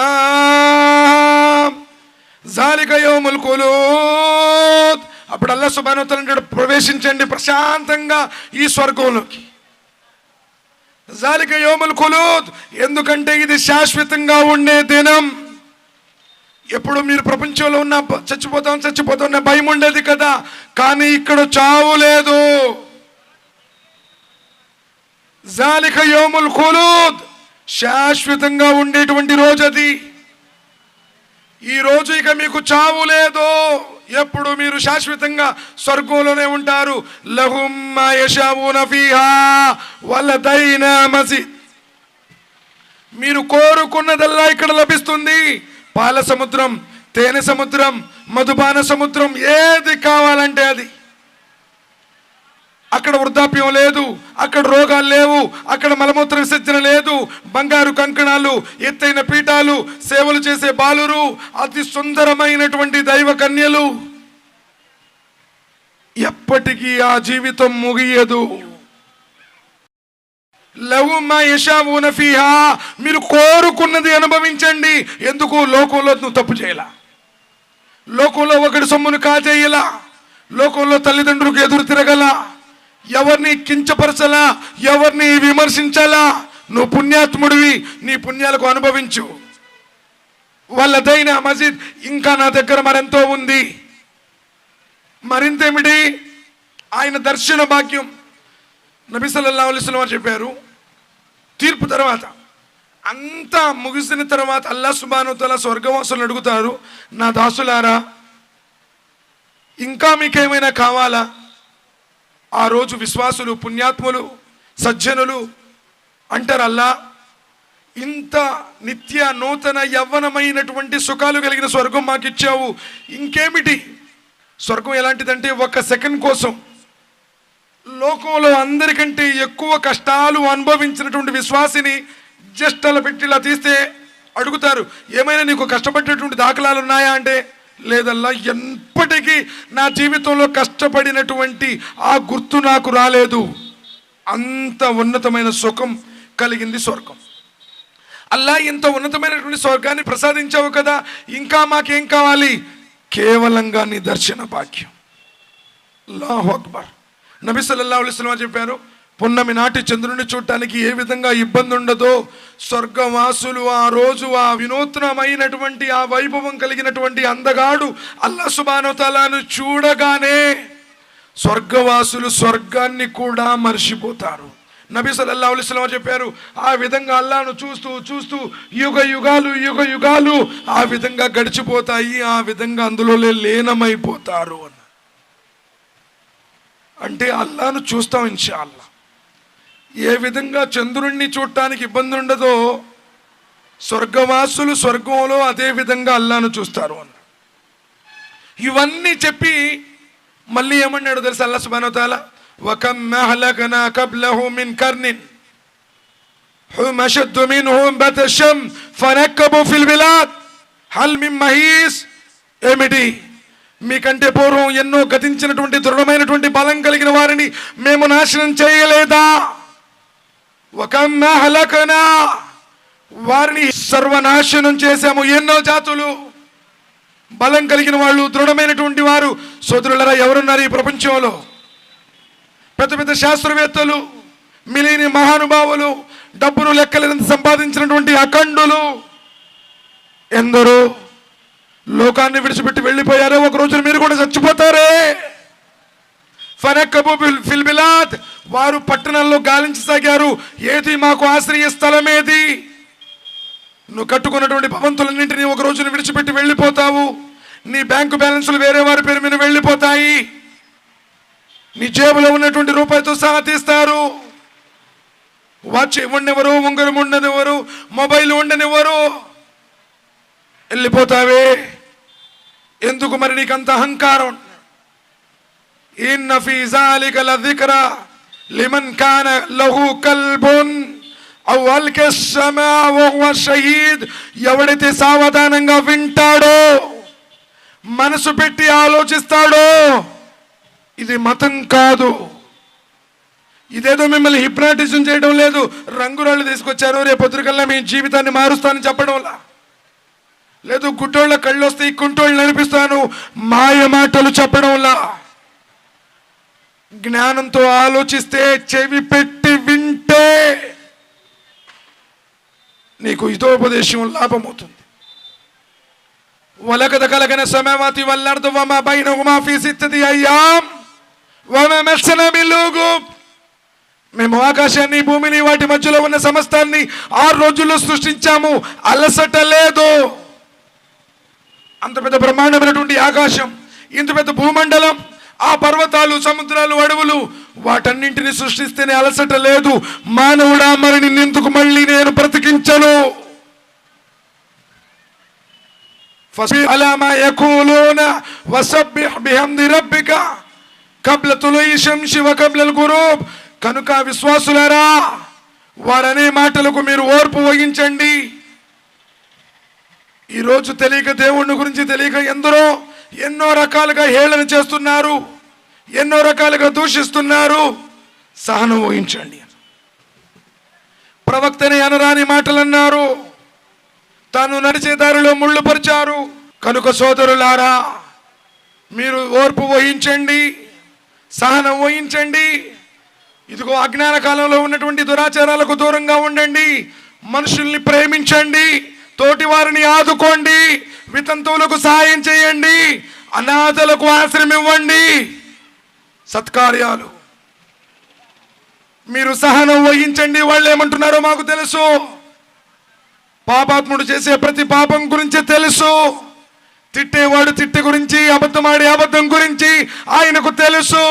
జాలిక యౌముల్ ఖులూద్. అప్పుడు అల్లాహ్ సుబ్హానహు వ తఆలా అంటాడు, ప్రవేశించండి ప్రశాంతంగా ఈ స్వర్గంలోకి. జాలిక యౌముల్ ఖులూద్, ఎందుకంటే ఇది శాశ్వతంగా ఉండే దినం. ఎప్పుడు మీరు ప్రపంచంలో ఉన్న చచ్చిపోతాం భయం ఉండేది కదా, కానీ ఇక్కడ చావు లేదు. జాలిక యౌముల్ ఖులూద్, శాశ్వతంగా ఉండేటువంటి రోజు అది. ఈ రోజు ఇక మీకు చావు లేదు, ఎప్పుడు మీరు శాశ్వతంగా స్వర్గంలోనే ఉంటారు. లహుం మా యషాఊన ఫీహా వలదైనా మజీద్. మీరు కోరుకున్నదల్లా ఇక్కడ లభిస్తుంది. పాల సముద్రం, తేనె సముద్రం, మధుపాన సముద్రం, ఏది కావాలంటే అది. అక్కడ వృద్ధాప్యం లేదు, అక్కడ రోగాలు లేవు, అక్కడ మలమూత్ర విసర్జన లేదు, బంగారు కంకణాలు, ఎత్తైన పీఠాలు, సేవలు చేసే బాలురు, అతి సుందరమైనటువంటి దైవ కన్యలు. ఎప్పటికీ ఆ జీవితం ముగియదు. లహుమ్మా యషావున ఫీహా, మీరు కోరుకున్నది అనుభవించండి. ఎందుకు? లోకంలో నువ్వు తప్పు చేయాల, లోకంలో ఒకటి సొమ్మును కాజేయలా, లోకంలో తల్లిదండ్రులకు ఎదురు తిరగల, ఎవరిని కించపరచలా, ఎవరిని విమర్శించాలా. నువ్వు పుణ్యాత్ముడివి, నీ పుణ్యాలకు అనుభవించు. వాళ్ళదైన మసీద్ ఇంకా నా దగ్గర మరెంతో ఉంది. మరింతేమిటి? ఆయన దర్శన భాగ్యం. నబీ సల్లల్లాహు అలైహి వసల్లం చెప్పారు, తీర్పు తర్వాత అంతా ముగిసిన తర్వాత అల్లాహ్ సుబ్హానహు వ తఆలా స్వర్గవాసులను అడుగుతారు, నా దాసులారా ఇంకా మీకేమైనా కావాలా? ఆ రోజు విశ్వాసులు, పుణ్యాత్ములు, సజ్జనులు అంటారు, అల్లా ఇంత నిత్య నూతన యవ్వనమైనటువంటి సుఖాలు కలిగిన స్వర్గం మాకు ఇచ్చావు, ఇంకేమిటి? స్వర్గం ఎలాంటిదంటే ఒక సెకండ్ కోసం లోకంలో అందరికంటే ఎక్కువ కష్టాలు అనుభవించినటువంటి విశ్వాసిని జస్ట్ అలా పెట్టి ఇలా తీస్తే అడుగుతారు, ఏమైనా నీకు కష్టపడేటువంటి దాఖలాలు ఉన్నాయా అంటే, లేదల్లా, ఎప్పటికీ నా జీవితంలో కష్టపడినటువంటి ఆ గుర్తు నాకు రాలేదు. అంత ఉన్నతమైన సుఖం కలిగింది స్వర్గం. అల్లా ఇంత ఉన్నతమైనటువంటి స్వర్గాన్ని ప్రసాదించావు కదా, ఇంకా మాకేం కావాలి? కేవలంగా నీ దర్శన భాగ్యం. అల్లాహు అక్బర్. నబీ సల్లల్లాహు అలైహి వసల్లం చెప్పారు, పున్నమి నాటి చంద్రుని చూడటానికి ఏ విధంగా ఇబ్బంది ఉండదో, స్వర్గవాసులు ఆ రోజు ఆ వినూత్నమైనటువంటి ఆ వైభవం కలిగినటువంటి అందగాడు అల్లాహ్ సుబ్హానహు వ తఆలాను చూడగానే స్వర్గవాసులు స్వర్గాన్ని కూడా మర్చిపోతారు. నబీ సల్లల్లాహు అలైహి వసల్లం చెప్పారు, ఆ విధంగా అల్లాహ్ను చూస్తూ చూస్తూ యుగ యుగాలు ఆ విధంగా గడిచిపోతాయి, ఆ విధంగా అందులో లీనమైపోతారు అని. అంటే అల్లాహ్ను చూస్తాం ఇన్షాఅల్లా. ఏ విధంగా చంద్రుణ్ణి చూడటానికి ఇబ్బంది ఉండదో, స్వర్గవాసులు స్వర్గంలో అదే విధంగా అల్లాహ్ను చూస్తారు అన్న. ఇవన్నీ చెప్పి మళ్ళీ ఏమన్నాడు తెలుసా అల్లాహ్ సుబ్హానహు వ తఆలా, వకం అహ్లకనా కబ్లహు మిన్ కర్నిన్ హుమ్ అషద్దు మిన్హుం బతషం ఫనకబు ఫిల్ బిలాద్ హల్ మిన్ మహీస్. ఏమిటి? మీకంటే పూర్వం ఎన్నో గతించినటువంటి దృఢమైనటువంటి బలం కలిగిన వారిని మేము నాశనం చేయలేదా? వకం అహ్లకనా, వారిని సర్వనాశనం చేశాము. ఎన్నో జాతులు, బలం కలిగిన వాళ్ళు, దృఢమైనటువంటి వారు. సోదరులరా, ఎవరున్నారు ఈ ప్రపంచంలో? పెద్ద పెద్ద శాస్త్రవేత్తలు, మిలియని మహానుభావులు, డబ్బును లెక్కలేనంత సంపాదించినటువంటి అఖండులు ఎందరో లోకాన్ని విడిచిపెట్టి వెళ్ళిపోయారో. ఒక రోజున మీరు కూడా చచ్చిపోతారే. ఫనకబు ఫిల్ బిలాద్, వారు పట్టణాల్లో గాలించసాగారు, ఏది మాకు ఆశ్రయ స్థలం ఏది? నువ్వు కట్టుకున్నటువంటి భవంతులన్నింటినీ ఒక రోజున విడిచిపెట్టి వెళ్ళిపోతావు. నీ బ్యాంకు బ్యాలెన్సులు వేరే వారి పేరు మీద వెళ్ళిపోతాయి. నీ జేబులో ఉన్నటువంటి రూపాయితో సహా తీస్తారు. వాచ్ ఉండనివ్వరు, ఉంగరం ఉండనివ్వరు, మొబైల్ ఉండనివ్వరు. వెళ్ళిపోతావే. ఎందుకు మరి నీకంత అహంకారం? ఇన్న ఫీ జాలిక లజిక్రా లిమన్ కాన లహు కల్బున్ ఔ అల్క సమా వహువ షహీద్. ఎవడైతే సావధానంగా వింటాడో, మనసు పెట్టి ఆలోచిస్తాడో, ఇది మతం కాదు, ఇదేదో మిమ్మల్ని హిప్నాటిజం చేయడం లేదు, రంగురాళ్ళు తీసుకొచ్చారు రేపొద్దుకల్లా మీ జీవితాన్ని మారుస్తానని చెప్పడంలా లేదు, గుడ్డోళ్ళ కళ్ళు వస్తాయి కుంటోళ్ళు నడిపిస్తాను మాయ మాటలు చెప్పడంలా. జ్ఞానంతో ఆలోచిస్తే, చెవి పెట్టి వింటే నీకు హితోపదేశం లాభమవుతుంది. వలకద కలగన సమావాతి వల్లర్దు వమా బైనహుమా ఫీ సిత్తతి అయ్యాం వమా మస్సనా బిల్ లూగూబ్. మేము ఆకాశాన్ని, భూమిని, వాటి మధ్యలో ఉన్న సమస్తాన్ని 6 రోజుల్లో సృష్టించాము, అలసట లేదు. అంత పెద్ద బ్రహ్మాండమైనటువంటి ఆకాశం, ఇంత పెద్ద భూమండలం, ఆ పర్వతాలు, సముద్రాలు, అడవులు, వాటన్నింటిని సృష్టిస్తేనే అలసట లేదు. మానవుడా, మరి నిన్నెందుకు మళ్ళీ నేను బ్రతికించను? ఫస్బిర్ అలా మా యఖూలూన వసబ్బిహ్ బిహమ్ది రబ్బిక కబ్ల తులూఇ శంసి వ కబ్లల్ గురూబ్. కనుక విశ్వాసులారా, వారనే మాటలకు మీరు ఓర్పు వహించండి. ఈరోజు తెలియక, దేవుని గురించి తెలియక ఎందరో ఎన్నో రకాలుగా హేళన చేస్తున్నారు, ఎన్నో రకాలుగా దూషిస్తున్నారు. సహనం వహించండి. ప్రవక్తని అనరాని మాటలు అన్నారు, తాను నడిచే దారిలో ముళ్ళు పరిచారు. కనుక సోదరులారా, మీరు ఓర్పు వహించండి, సహనం వహించండి. ఇదిగో అజ్ఞాన కాలంలో ఉన్నటువంటి దురాచారాలకు దూరంగా ఉండండి. మనుషుల్ని ప్రేమించండి, తోటి వారిని ఆదుకోండి, వితంతువులకు సహాయం చేయండి, అనాథలకు ఆశ్రయం ఇవ్వండి. సత్కార్యాలు మీరు సహనం వహించండి. వాళ్ళు ఏమంటున్నారో మాకు తెలుసు. పాపాత్ముడు చేసే ప్రతి పాపం గురించి తెలుసు. తిట్టేవాడు తిట్టే గురించి, అబద్ధమాడే అబద్ధం గురించి ఆయనకు తెలుసు.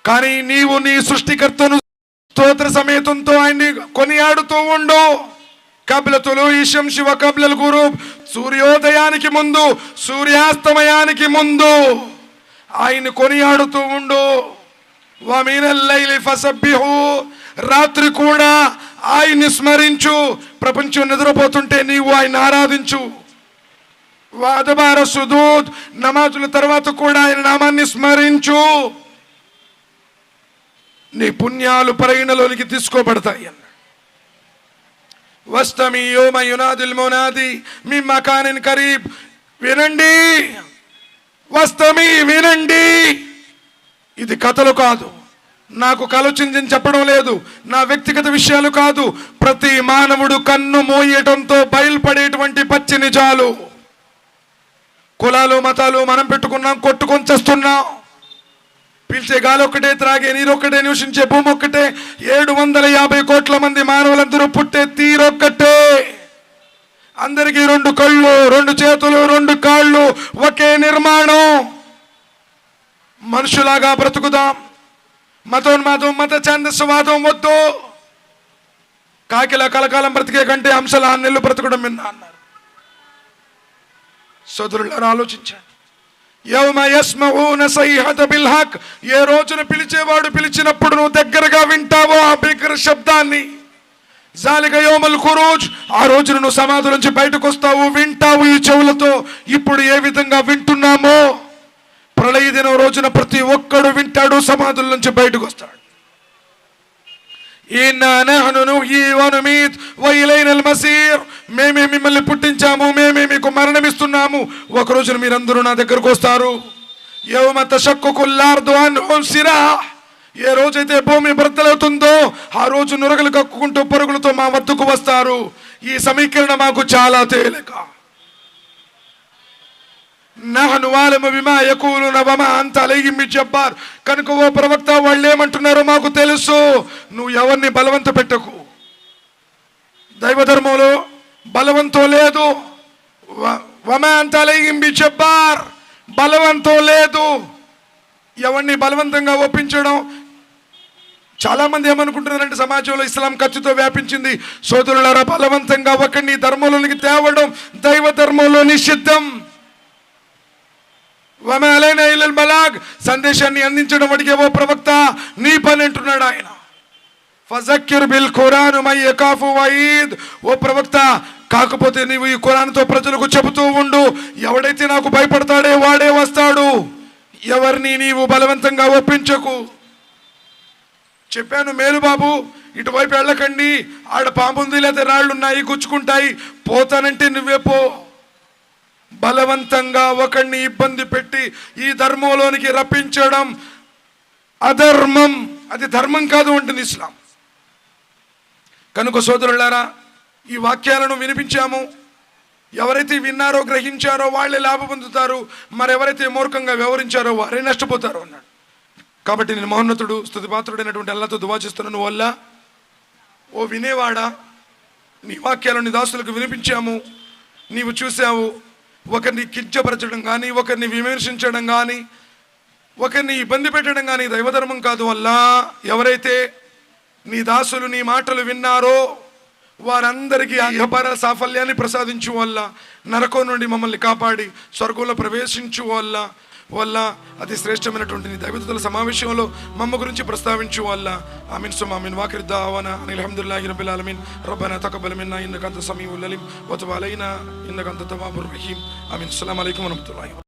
కానీ నీవు నీ సృష్టికర్తను స్తోత్ర సమేతంతో ఆయన్ని కొనియాడుతూ ఉండు. కబ్లతులు ఈశం శివ కబ్లల్ గురూబ్. సూర్యోదయానికి ముందు, సూర్యాస్తమయానికి ముందు ఆయన్ని కొనియాడుతూ ఉండు. వమినల్ లైలి ఫసబ్బిహు. రాత్రి కూడా ఆయన్ని స్మరించు. ప్రపంచం నిద్రపోతుంటే నీవు ఆయన ఆరాధించు. వాదబార సుదూద్. నమాజుల తర్వాత కూడా ఆయన నామాన్ని స్మరించు. నీ పుణ్యాలు పరిగణలోనికి తీసుకోబడతాయి అన్న. వస్తమి యోమ యునాదిల్ మునాది మిన్ మకానిన్ కరీబ్. వినండి, వస్తమి వినండి. ఇది కథలు కాదు, నాకు కలోచించి చెప్పడం లేదు, నా వ్యక్తిగత విషయాలు కాదు. ప్రతి మానవుడు కన్ను మోయటంతో బయలుపడేటువంటి పచ్చి నిజాలు. కులాలు మతాలు మనం పెట్టుకున్నాం, కొట్టుకొని చేస్తున్నాం. పీల్చే గాలి ఒక్కటే, త్రాగే నీరు ఒక్కటే, నివసించే భూమి ఒక్కటే, 750 కోట్ల మంది మానవులందరూ పుట్టే తీరొక్కటే. అందరికీ 2 కళ్ళు, 2 చేతులు, 2 కాళ్ళు, ఒకే నిర్మాణం. మనుషులాగా బ్రతుకుదాం. మతోన్మాదం, మత ఛాందస్వాదం వద్దు. కాకిలా కలకాలం బ్రతికే కంటే హంసలా నెల్లు బ్రతకడం విన్నా అన్నారు. సోదరులారా, ఆలోచించండి. యౌమ యస్మఊన సైహత బిల్ హక్. ఏ రోజున పిలిచేవాడు పిలిచినప్పుడు నువ్వు దగ్గరగా వింటావో ఆ బిగ్గర శబ్దాన్ని. జాలిక యౌముల్ ఖురూజ్. ఆ రోజున నువ్వు సమాధి నుంచి బయటకు వస్తావు, వింటావు ఈ చెవులతో. ఇప్పుడు ఏ విధంగా వింటున్నామో ప్రళయ దినం రోజున ప్రతి ఒక్కడు వింటాడు, సమాధుల నుంచి బయటకు వస్తాడు. ఇన్నా నహ్ను నుహ్యీ వ నుమీత్ వ ఇలైనల్ మసీర్. మేమే మిమ్మల్ని పుట్టించాము, మేమే మీకు మరణమిస్తున్నాము. ఒక రోజున మీరందరూ నా దగ్గరకు వస్తారు. యౌమ తషక్కుకుల్ అర్దు అన్హుం సిరాహ్. ఏ రోజైతే భూమి బద్దలవుతుందో ఆ రోజు నురగలు కక్కుకుంటూ పరుగులతో మా వద్దకు వస్తారు. ఈ సమీకరణ మాకు చాలా తేలిక. నహ్ను ఆలము బిమా యఖూలున వమా అంత అలైహిం బిజబ్బార్. కనుక ఓ ప్రవక్త, వాళ్ళు ఏమంటున్నారో మాకు తెలుసు. నువ్వు ఎవరిని బలవంత పెట్టకు. దైవధర్మంలో బలవంతం లేదు. వమా అంత అలైహిం బిజబ్బార్. బలవంతం లేదు. ఎవరిని బలవంతంగా ఒప్పించడం. చాలా మంది ఏమనుకుంటున్నారంటే సమాజంలో ఇస్లాం ఖర్చుతో వ్యాపించింది. సోదరులారా, బలవంతంగా ఒకరిని ధర్మంలోనికి తేవడం దైవ ధర్మంలో నిషిద్ధం. సందేశాన్ని అందించడం వాడికి ఓ ప్రవక్త నీ పని అంటున్నాడు ఆయన. ఫజక్కిర్ బిల్ ఖురాన్ మై యఖాఫు వయీద్. ఓ ప్రవక్త, కాకపోతే నీవు ఈ ఖురాన్తో ప్రజలకు చెబుతూ ఉండు. ఎవడైతే నాకు భయపడతాడే వాడే వస్తాడు. ఎవరిని నీవు బలవంతంగా ఒప్పించకు. చెప్పాను, మేలు బాబు, ఇటువైపు వెళ్ళకండి, ఆడ పాముంది లేదా రాళ్ళున్నాయి, గుచ్చుకుంటాయి, పోతానంటే నువ్వే పో. బలవంతంగా ఒకరిని ఇబ్బంది పెట్టి ఈ ధర్మంలోనికి రప్పించడం అధర్మం. అది ధర్మం కాదు అంటుంది ఇస్లాం. కనుక సోదరులారా, ఈ వాక్యాలను వినిపించాము. ఎవరైతే విన్నారో, గ్రహించారో వాళ్ళే లాభం పొందుతారు. మరెవరైతే మూర్ఖంగా వ్యవహరించారో వారే నష్టపోతారు అన్నాడు. కాబట్టి నేను మహోన్నతుడు స్తుతిపాత్రుడైనటువంటి అల్లాహ్తో దువా చేస్తున్నాను. వల్ల ఓ వినేవాడా, నీ వాక్యాలను నీ దాసులకు వినిపించాము. నీవు చూసావు, ఒకరిని కించపరచడం కానీ, ఒకరిని విమర్శించడం కానీ, ఒకరిని ఇబ్బంది పెట్టడం కానీ దైవధర్మం కాదు. వల్ల ఎవరైతే నీ దాసులు నీ మాటలు విన్నారో వారందరికీ వ్యాపార సాఫల్యాన్ని ప్రసాదించు వల్ల, నరకం నుండి మమ్మల్ని కాపాడి స్వర్గంలో ప్రవేశించు వల్ల అతి శ్రేష్టమైనటువంటి నీ దైవదూతల సమావేశంలో మమ్మ గురించి ప్రస్తావించు వల్ల. ఆమీన్ సుమ్మ ఆమీన్. వాఖిర్ దావానా అనిల్ హమ్దులిల్లాహి రబ్బిల్ ఆలమీన్. రబ్బనా తకబ్బల్ మిన్నా ఇన్నక అంత సమీఉల్ అలీం వ తబ్ అలైనా ఇన్నక అంత తవ్వాబుర్ రహీం. ఆమీన్. అస్సలాము అలైకుం వరహ్మతుల్లాహి.